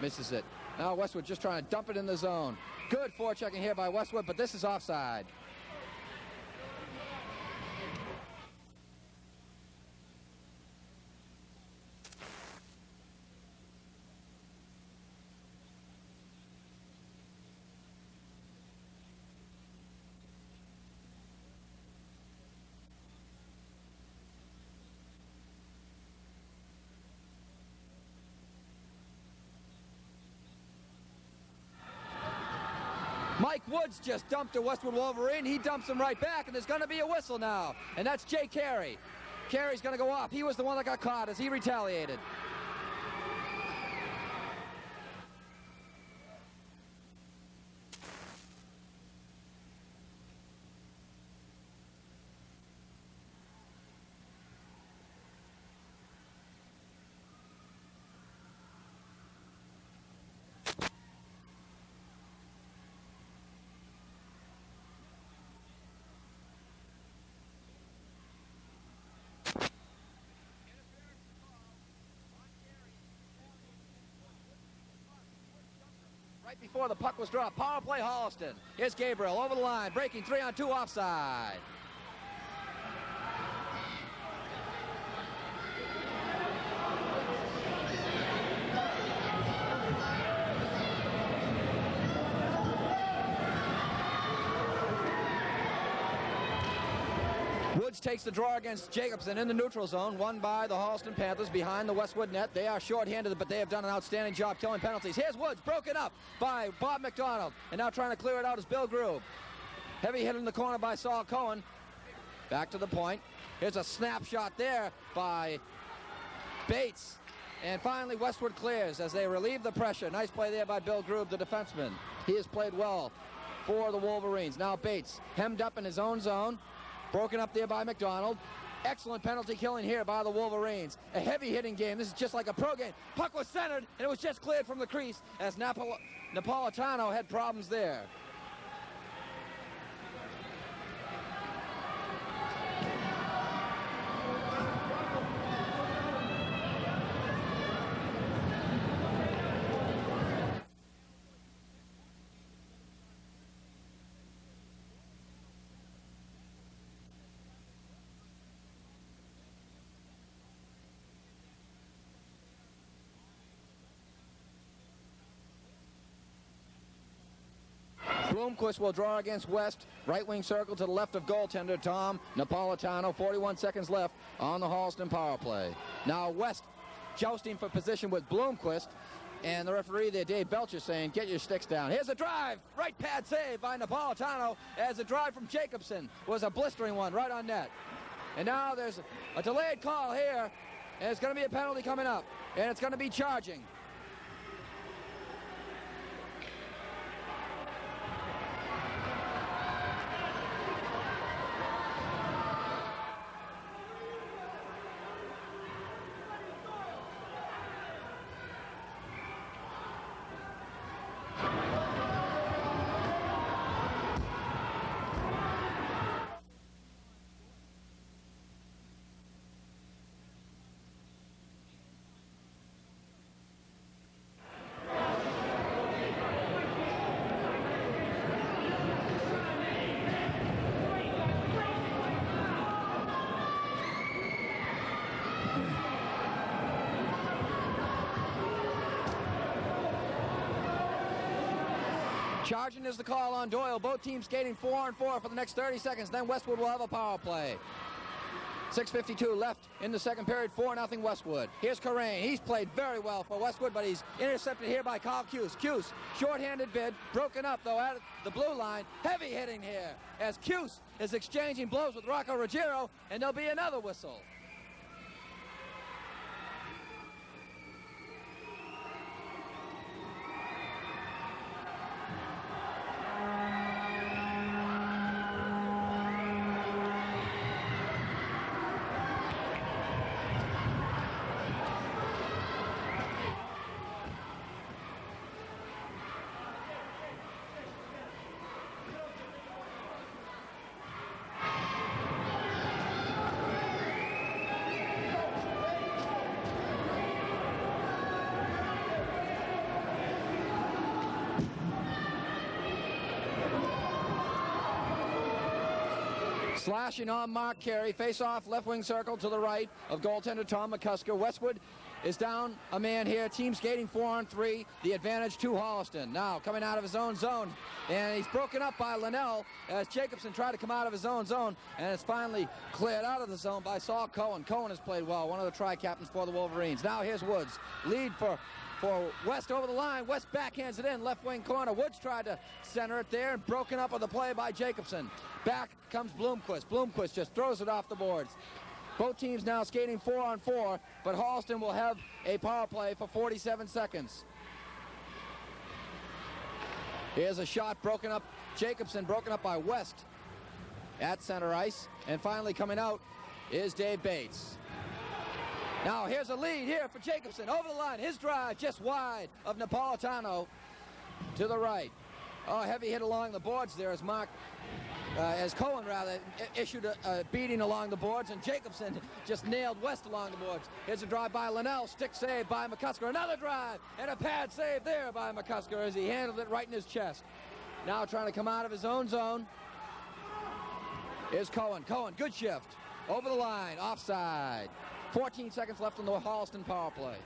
misses it. Now Westwood just trying to dump it in the zone. Good forechecking here by Westwood, but this is offside. Mike Woods just dumped a Westwood Wolverine. He dumps him right back, and there's going to be a whistle now. And that's Jay Carey. Carey's going to go off. He was the one that got caught as he retaliated. Right before the puck was dropped. Power play Holliston. Here's Gabriel over the line. Breaking 3-on-2 offside. Woods takes the draw against Jacobson in the neutral zone, won by the Holliston Panthers behind the Westwood net. They are shorthanded, but they have done an outstanding job killing penalties. Here's Woods, broken up by Bob McDonald, and now trying to clear it out is Bill Grube. Heavy hit in the corner by Saul Cohen. Back to the point. Here's a snapshot there by Bates. And finally, Westwood clears as they relieve the pressure. Nice play there by Bill Grube, the defenseman. He has played well for the Wolverines. Now Bates, hemmed up in his own zone. Broken up there by McDonald. Excellent penalty killing here by the Wolverines. A heavy hitting game. This is just like a pro game. Puck was centered, and it was just cleared from the crease as Napolitano had problems there. Bloomquist will draw against West. Right wing circle to the left of goaltender Tom Napolitano. 41 seconds left on the Holliston power play. Now West jousting for position with Bloomquist. And the referee there, Dave Belcher, saying, get your sticks down. Here's a drive. Right pad save by Napolitano as the drive from Jacobson was a blistering one right on net. And now there's a delayed call here. And it's going to be a penalty coming up. And it's going to be charging. Charging is the call on Doyle. Both teams skating 4-on-4 for the next 30 seconds. Then Westwood will have a power play. 6:52 left in the second period. 4-0 Westwood. Here's Corain. He's played very well for Westwood, but he's intercepted here by Kyle Cuse. Cuse, short-handed bid, broken up though at the blue line. Heavy hitting here as Cuse is exchanging blows with Rocco Ruggiero, and there'll be another whistle. Slashing on Mark Carey. Face-off left wing circle to the right of goaltender Tom McCusker. Westwood is down a man here. Team skating 4-on-3. The advantage to Holliston. Now coming out of his own zone. And he's broken up by Linnell as Jacobson tried to come out of his own zone. And it's finally cleared out of the zone by Saul Cohen. Cohen has played well. One of the tri-captains for the Wolverines. Now here's Woods. Lead for West over the line. West backhands it in. Left wing corner. Woods tried to center it there and broken up on the play by Jacobson. Back comes Bloomquist. Bloomquist just throws it off the boards. Both teams now skating 4-on-4, but Holliston will have a power play for 47 seconds. Here's a shot broken up. Jacobson broken up by West at center ice. And finally coming out is Dave Bates. Now here's a lead here for Jacobson. Over the line. His drive just wide of Napolitano to the right. Oh, heavy hit along the boards there as Cohen issued a beating along the boards, and Jacobson just nailed West along the boards. Here's a drive by Linnell, stick save by McCusker, another drive, and a pad save there by McCusker as he handled it right in his chest. Now trying to come out of his own zone is Cohen. Cohen, good shift. Over the line, offside. 14 seconds left on the Holliston power play.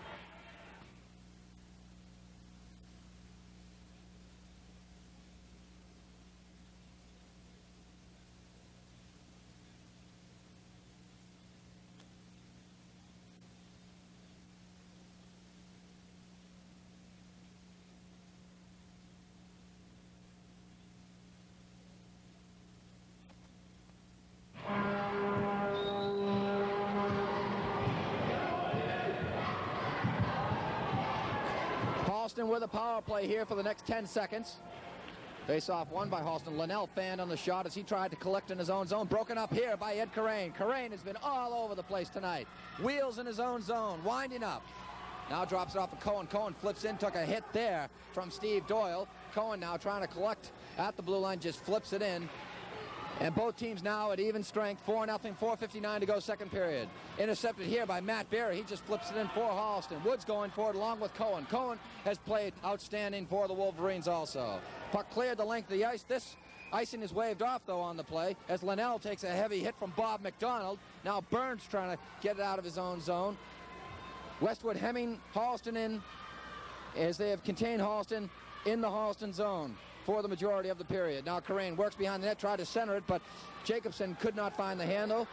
Holliston with a power play here for the next 10 seconds. Face-off won by Holliston. Linnell fanned on the shot as he tried to collect in his own zone. Broken up here by Ed Corain. Corain has been all over the place tonight. Wheels in his own zone, winding up. Now drops it off of Cohen. Cohen flips in, took a hit there from Steve Doyle. Cohen now trying to collect at the blue line, just flips it in. And both teams now at even strength, 4-0, 4:59 to go, second period. Intercepted here by Matt Berry. He just flips it in for Holliston. Woods going forward along with Cohen. Cohen has played outstanding for the Wolverines also. Puck cleared the length of the ice. This icing is waved off, though, on the play as Linnell takes a heavy hit from Bob McDonald. Now Burns trying to get it out of his own zone. Westwood hemming Holliston in as they have contained Holliston in the Holliston zone for the majority of the period. Now Corain works behind the net, tried to center it, but Jacobson could not find the handle.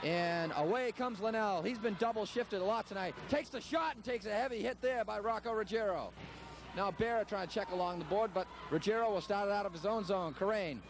And away comes Linnell. He's been double shifted a lot tonight. Takes the shot and takes a heavy hit there by Rocco Ruggiero. Now Barrett trying to check along the board, but Ruggiero will start it out of his own zone. Corain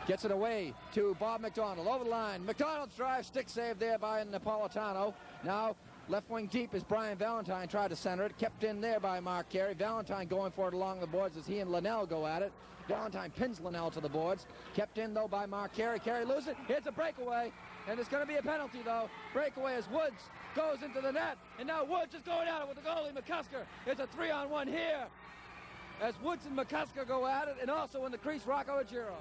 gets it away to Bob McDonald. Over the line. McDonald's drive, stick save there by Napolitano. Now left wing deep is Brian Valentine, tried to center it. Kept in there by Mark Carey. Valentine going for it along the boards as he and Linnell go at it. Valentine pins Linnell to the boards. Kept in, though, by Mark Carey. Carey loses it. It's a breakaway. And it's going to be a penalty, though. Breakaway as Woods goes into the net. And now Woods is going at it with the goalie, McCusker. It's a 3-on-1 here as Woods and McCusker go at it. And also in the crease, Rocco Ruggiero.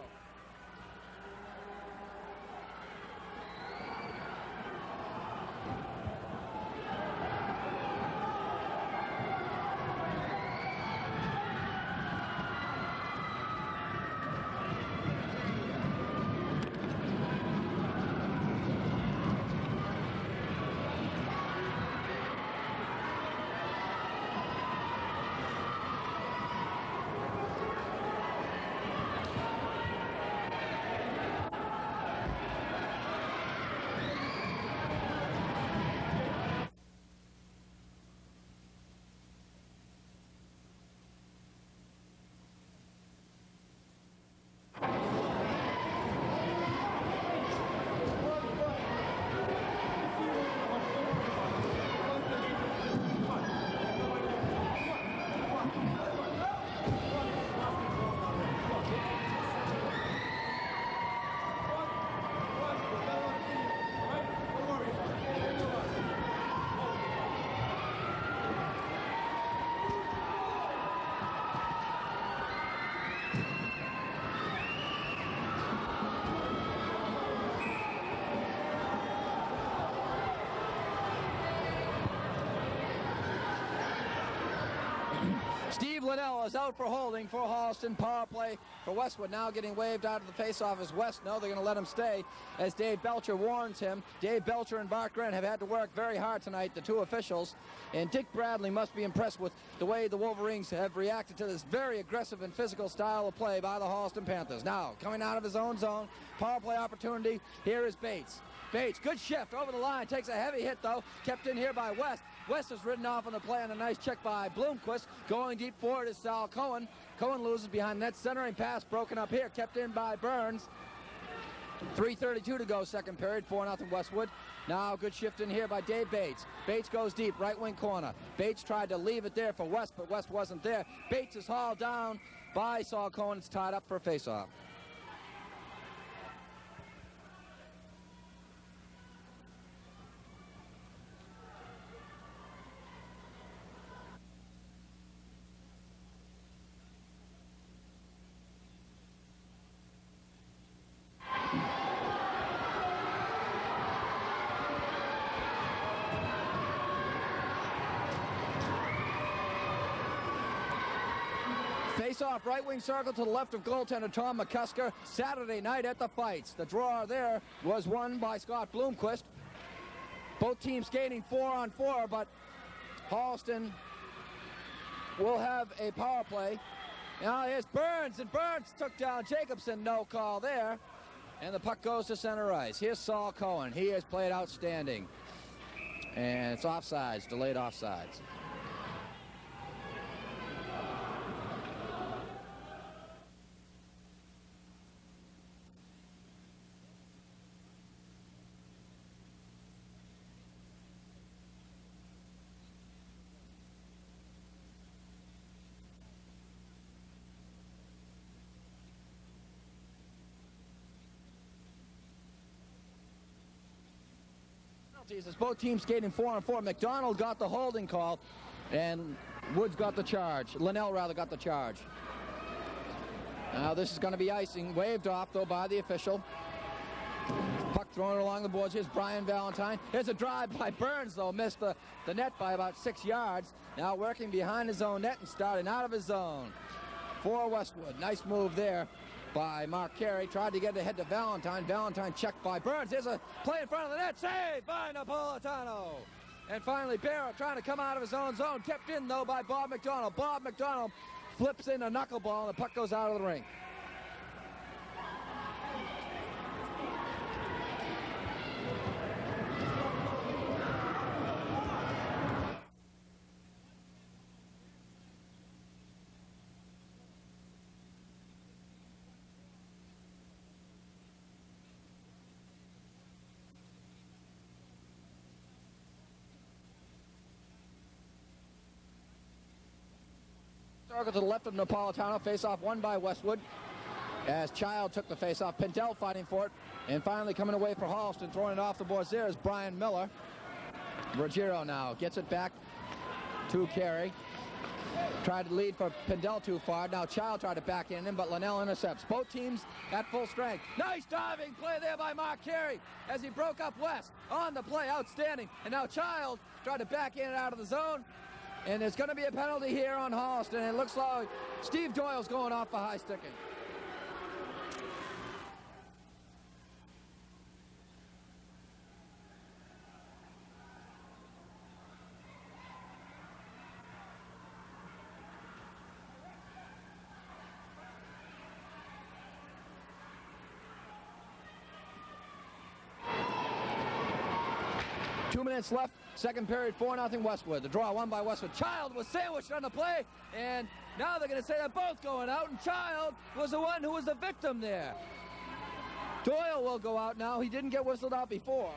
Steve Linnell is out for holding for Holliston. Power play for Westwood now getting waved out of the faceoff as West. No, they're going to let him stay as Dave Belcher warns him. Dave Belcher and Bart Grant have had to work very hard tonight, the two officials. And Dick Bradley must be impressed with the way the Wolverines have reacted to this very aggressive and physical style of play by the Holliston Panthers. Now, coming out of his own zone, power play opportunity. Here is Bates. Bates, good shift over the line, takes a heavy hit though, kept in here by West. West is ridden off on the play on a nice check by Bloomquist. Going deep forward is Sal Cohen. Cohen loses behind net, centering pass broken up here, kept in by Burns. 3:32 to go, second period, 4-0 Westwood. Now good shift in here by Dave Bates. Bates goes deep, right wing corner. Bates tried to leave it there for West, but West wasn't there. Bates is hauled down by Sal Cohen. It's tied up for a faceoff. Face-off right wing circle to the left of goaltender Tom McCusker. Saturday night at the Fights. The draw there was won by Scott Bloomquist. Both teams skating 4-on-4, but Holliston will have a power play. Now here's Burns, and Burns took down Jacobson. No call there. And the puck goes to center ice. Here's Saul Cohen. He has played outstanding. And it's offsides, delayed offsides. As both teams skating 4-on-4. McDonald got the holding call, and Woods got the charge. Linnell, rather, got the charge. Now this is going to be icing. Waved off, though, by the official. Puck thrown along the boards. Here's Brian Valentine. Here's a drive by Burns, though. Missed the net by about 6 yards. Now working behind his own net and starting out of his zone. For Westwood. Nice move there by Mark Carey. Tried to get ahead to Valentine. Valentine checked by Burns. There's a play in front of the net. Saved by Napolitano. And finally, Barrett trying to come out of his own zone. Kept in, though, by Bob McDonald. Bob McDonald flips in a knuckleball, and the puck goes out of the rink. Circle to the left of Napolitano. Face-off won by Westwood as Child took the face-off. Pintel fighting for it. And finally coming away for Holliston, throwing it off the boards there is Brian Miller. Ruggiero now gets it back to Carey. Tried to lead for Pintel too far. Now Child tried to back in him, but Linnell intercepts. Both teams at full strength. Nice diving play there by Mark Carey as he broke up West on the play. Outstanding. And now Child tried to back in and out of the zone. And there's going to be a penalty here on Holliston. It looks like Steve Doyle's going off for high sticking. Two minutes left. Second period, 4-0 Westwood. The draw won by Westwood. Child was sandwiched on the play, and now they're going to say they're both going out, and Child was the one who was the victim there. Doyle will go out now. He didn't get whistled out before.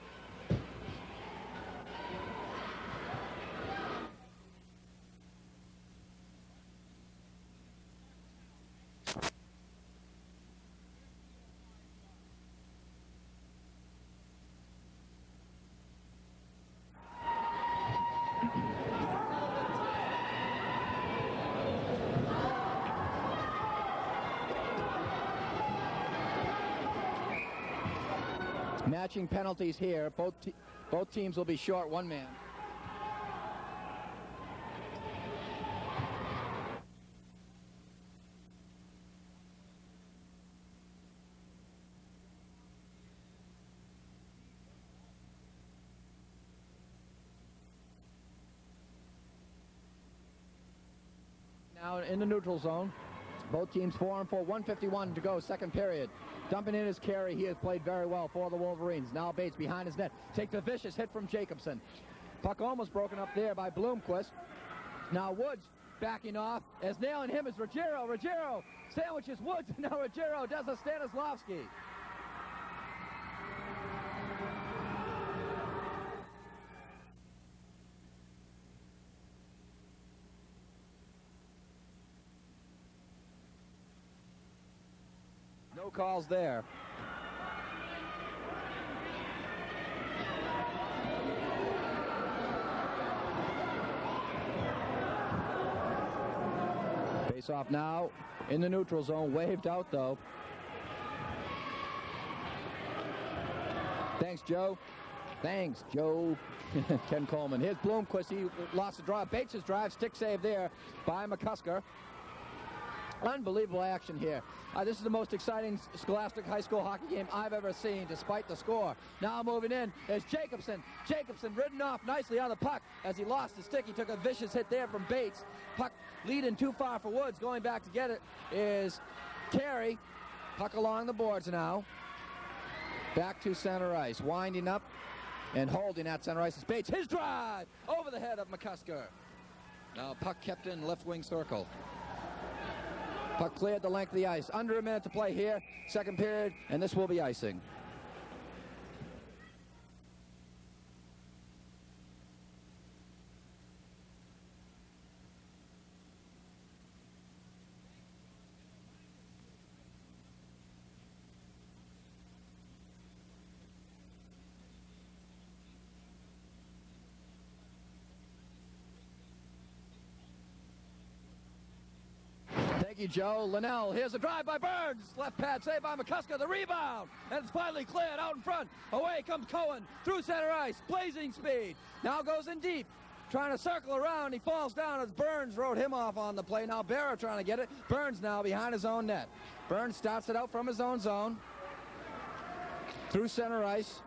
Matching penalties here. Both teams will be short one man. now in the neutral zone. Both teams 4-on-4, 1:51 to go, second period. Dumping in his Carey. He has played very well for the Wolverines. Now Bates behind his net. Takes a vicious hit from Jacobson. Puck almost broken up there by Bloomquist. Now Woods backing off. As nailing him is Ruggiero. Ruggiero sandwiches Woods. Now Ruggiero does a Stanislavski. No calls there. Face off now in the neutral zone. Waved out though. Thanks, Joe. Thanks, Joe. Ken Coleman. Here's Bloomquist. He lost the drive. Bates' drive. Stick save there by McCusker. Unbelievable action here. This is the most exciting Scholastic High School hockey game I've ever seen, despite the score. Now moving in is Jacobson. Jacobson ridden off nicely on the puck. As he lost the stick, he took a vicious hit there from Bates. Puck leading too far for Woods. Going back to get it is Carey. Puck along the boards now. Back to center ice. Winding up and holding at center ice is Bates. His drive over the head of McCusker. Now puck kept in left wing circle. Puck cleared the length of the ice. Under a minute to play here. Second period, and this will be icing. Thank you, Joe. Linnell, here's a drive by Burns. Left pad saved by McCusker. The rebound. And it's finally cleared out in front. Away comes Cohen through center ice. Blazing speed. Now goes in deep. Trying to circle around. He falls down as Burns wrote him off on the play. Now Barra trying to get it. Burns now behind his own net. Burns starts it out from his own zone. Through center ice.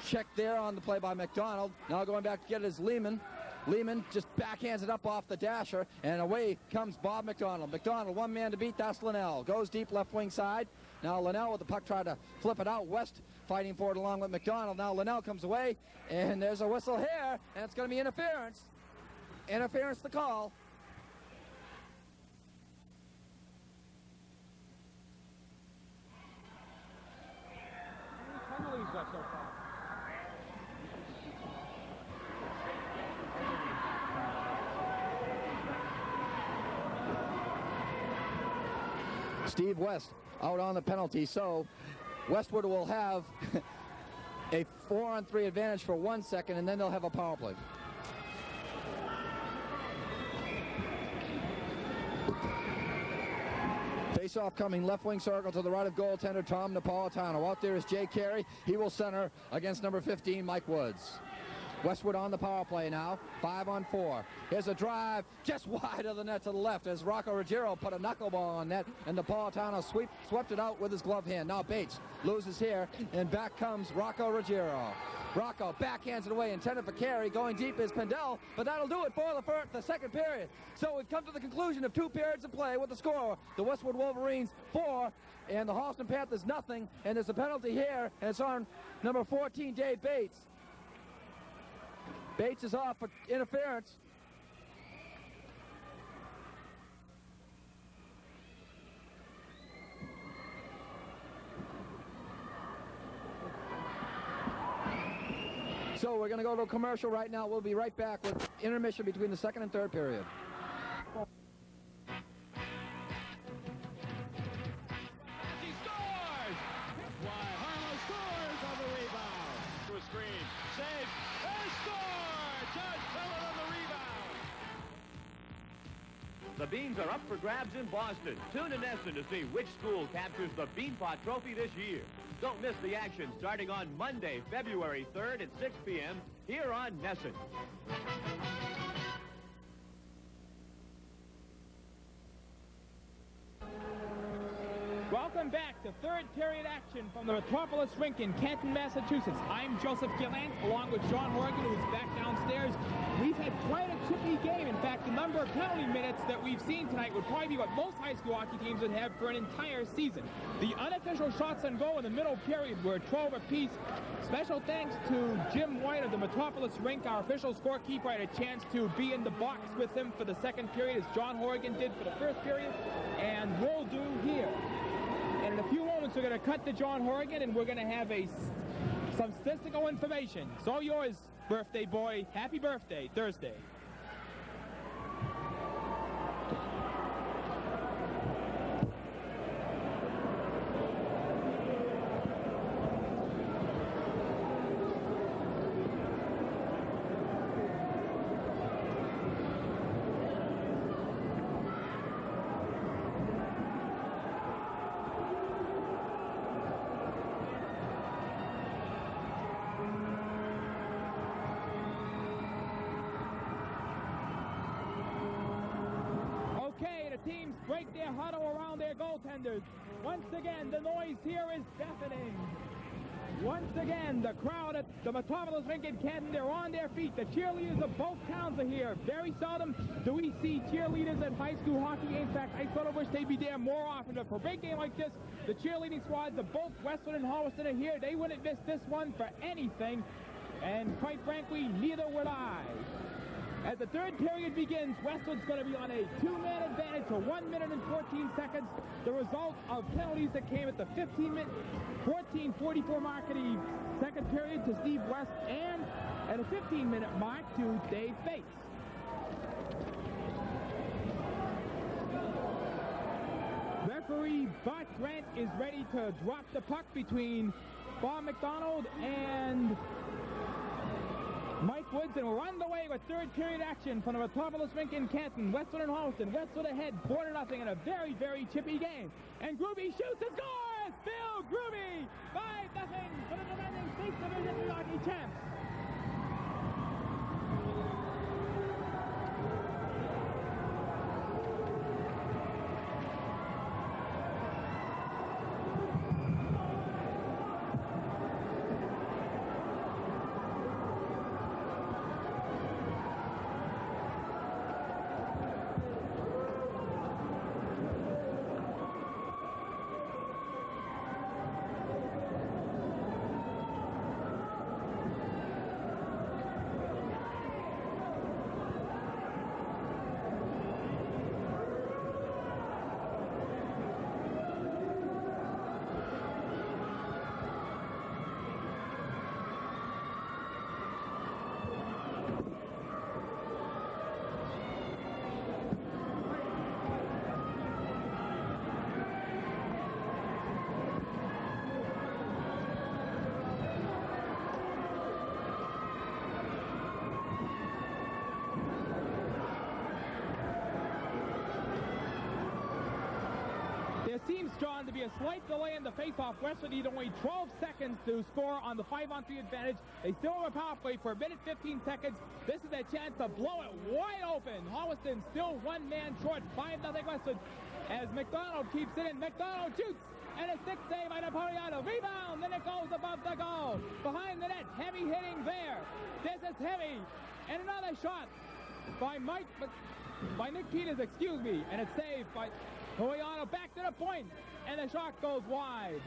Checked there on the play by McDonald. Now going back to get it is Lehman. Lehman just backhands it up off the dasher, and away comes Bob McDonald. McDonald, one man to beat, that's Linnell. Goes deep left wing side. Now Linnell with the puck tried to flip it out. West fighting for it along with McDonald. Now Linnell comes away, and there's a whistle here, and it's going to be interference. Interference to call. How many penalties are so far? Steve West out on the penalty, so Westwood will have a 4-on-3 advantage for 1 second, and then they'll have a power play. Face-off coming left wing circle to the right of goaltender Tom Napolitano. Out there is Jay Carey. He will center against number 15, Mike Woods. Westwood on the power play now, 5-on-4. Here's a drive just wide of the net to the left as Rocco Ruggiero put a knuckleball on net, and Napolitano swept it out with his glove hand. Now Bates loses here, and back comes Rocco Ruggiero. Rocco backhands it away, intended for Carey. Going deep is Pendel, but that'll do it for the second period. So we've come to the conclusion of 2 periods of play with the score. The Westwood Wolverines 4, and the Holliston Panthers nothing, and there's a penalty here, and it's on number 14, Dave Bates. Bates is off for interference. So we're going to go to a commercial right now. We'll be right back with intermission between the second and third period. He scores! Why, Harlow scores on the rebound. To a screen. Save. And score! Josh Keller on the rebound. The Beans are up for grabs in Boston. Tune in Nesson to see which school captures the Beanpot Trophy this year. Don't miss the action starting on Monday, February 3rd at 6 p.m. here on Nesson. Welcome back to third period action from the Metropolis Rink in Canton, Massachusetts. I'm Joseph Gillant, along with John Horgan, who's back downstairs. We've had quite a chippy game. In fact, the number of penalty minutes that we've seen tonight would probably be what most high school hockey teams would have for an entire season. The unofficial shots on goal in the middle period were 12 apiece. Special thanks to Jim White of the Metropolis Rink, our official scorekeeper. I had a chance to be in the box with him for the second period, as John Horgan did for the first period, and will do here. And in a few moments, we're going to cut to John Horgan, and we're going to have some statistical information. So yours, birthday boy. Happy birthday, Thursday. Teams break their huddle around their goaltenders. Once again, the noise here is deafening. Once again, the crowd at the Metropolis Rink in Canton, they're on their feet. The cheerleaders of both towns are here. Very seldom do we see cheerleaders at high school hockey games. In fact, I sort of wish they'd be there more often. But for a big game like this, the cheerleading squads of both Westwood and Holliston are here. They wouldn't miss this one for anything. And quite frankly, neither would I. As the third period begins, Westwood's going to be on a 2-man advantage for 1 minute and 14 seconds. The result of penalties that came at the 14:44 mark of the second period to Steve West, and at a 15-minute mark to Dave Bates. Referee Bart Grant is ready to drop the puck between Bob McDonald and Mike Woods, and we're on the way with third period action from the Metropolis Rink in Canton. Westwood and Holliston. Westwood ahead 4-0 in a very, very chippy game. And Groovy shoots and scores! Bill Groovy! 5-0 for the defending State Division New Hockey champs. There seems, John, to be a slight delay in the face-off. Westwood need only 12 seconds to score on the 5-on-3 advantage. They still have a power play for 1 minute 15 seconds. This is their chance to blow it wide open. Holliston still 1 man short, 5-0 Westwood. As McDonald keeps it in, McDonald shoots, and a stick save by Napoleano. Rebound, then it goes above the goal. Behind the net, heavy hitting there. This is heavy, and another shot by Nick Peters, excuse me, and it's saved by Napoleano. Back to the point, and the shot goes wide.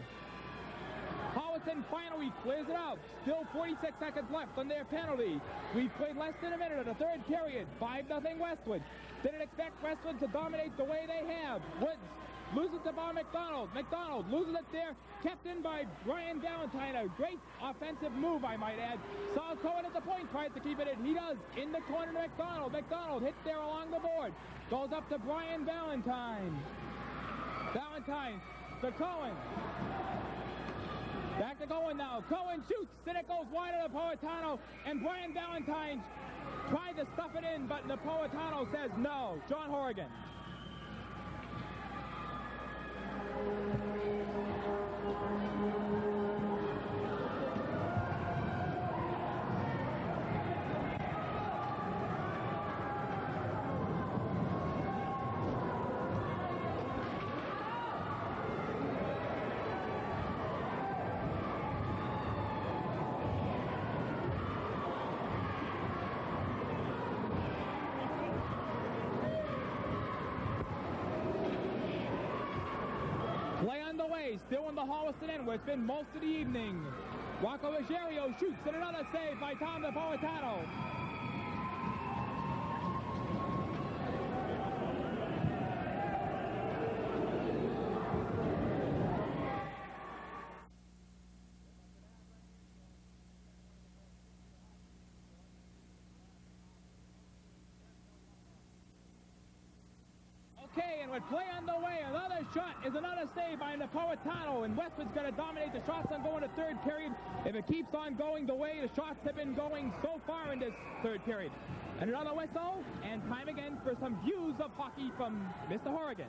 Holliston finally clears it out. Still 46 seconds left on their penalty. We've played less than a minute of the third period. 5-0 Westwood. Didn't expect Westwood to dominate the way they have. Woods loses to Bob McDonald. McDonald loses it there. Kept in by Brian Valentine. A great offensive move, I might add. Saw Cohen at the point, tries to keep it in. He does. In the corner to McDonald. McDonald hits there along the board. Goes up to Brian Valentine. Valentine to Cohen. Back to Cohen now. Cohen shoots. Then it goes wide to Napolitano. And Brian Valentine tried to stuff it in, but Napolitano says no. John Horgan. play, still in the Holliston end where it's been most of the evening. Rocco Ruggiero shoots and another save by Tom Napolitano. Okay, and with play on the way, another shot is another save by Napolitano, and Westwood's going to dominate the shots on going to third period if it keeps on going the way the shots have been going so far in this third period. And another whistle, and time again for some views of hockey from Mr. Horrigan.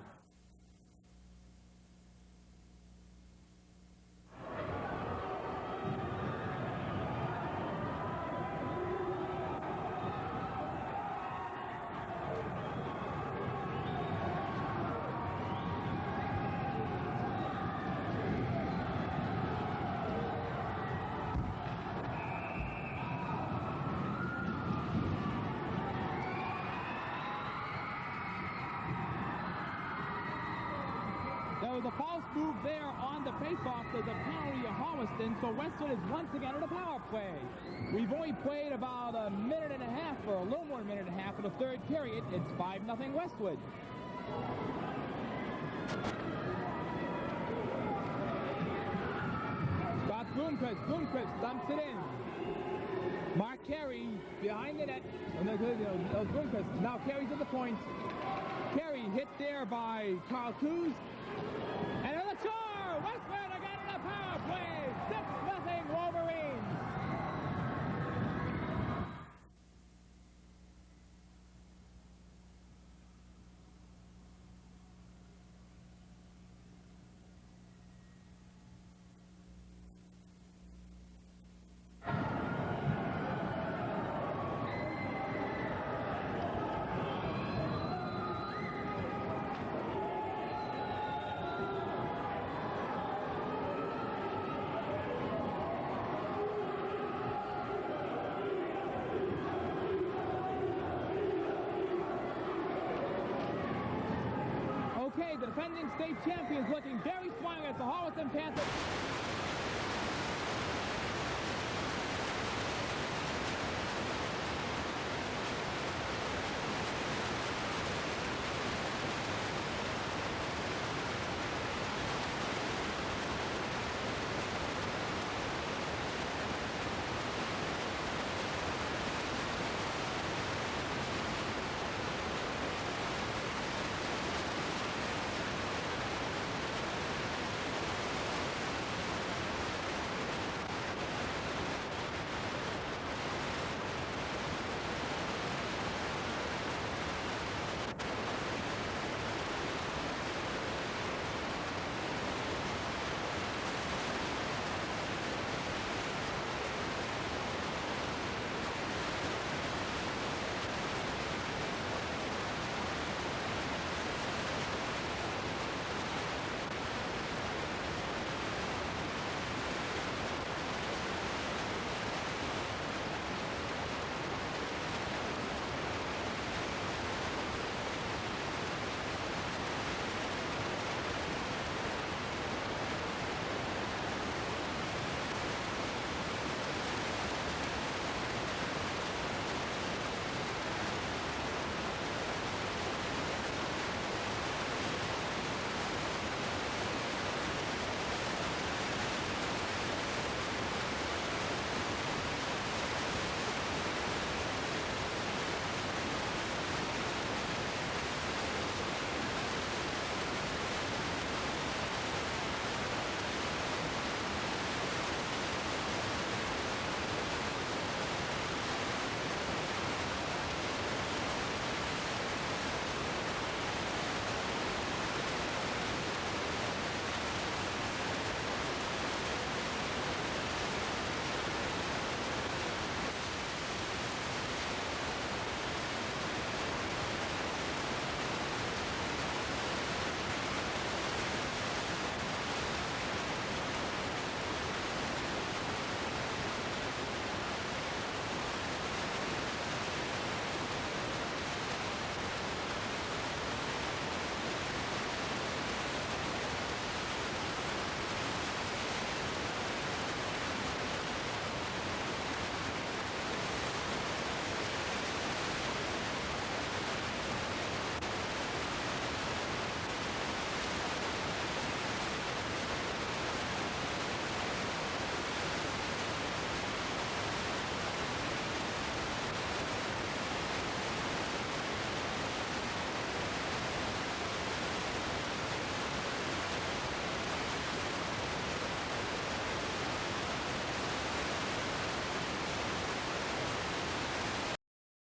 There was a false move there on the faceoff to the penalty of Holliston, so Westwood is once again in a power play. We've only played about a minute and a half, or a little more than a minute and a half of the third period. It's 5-0 Westwood. Scott Bloomquist dumps it in. Mark Carey behind the net. Bloomquist now carries at the point. Carey hit there by Carl Coos. And another score! Westwood again in a power play! 6-0 Wolverines! Okay, the defending state champions looking very strong against the Holliston Panthers.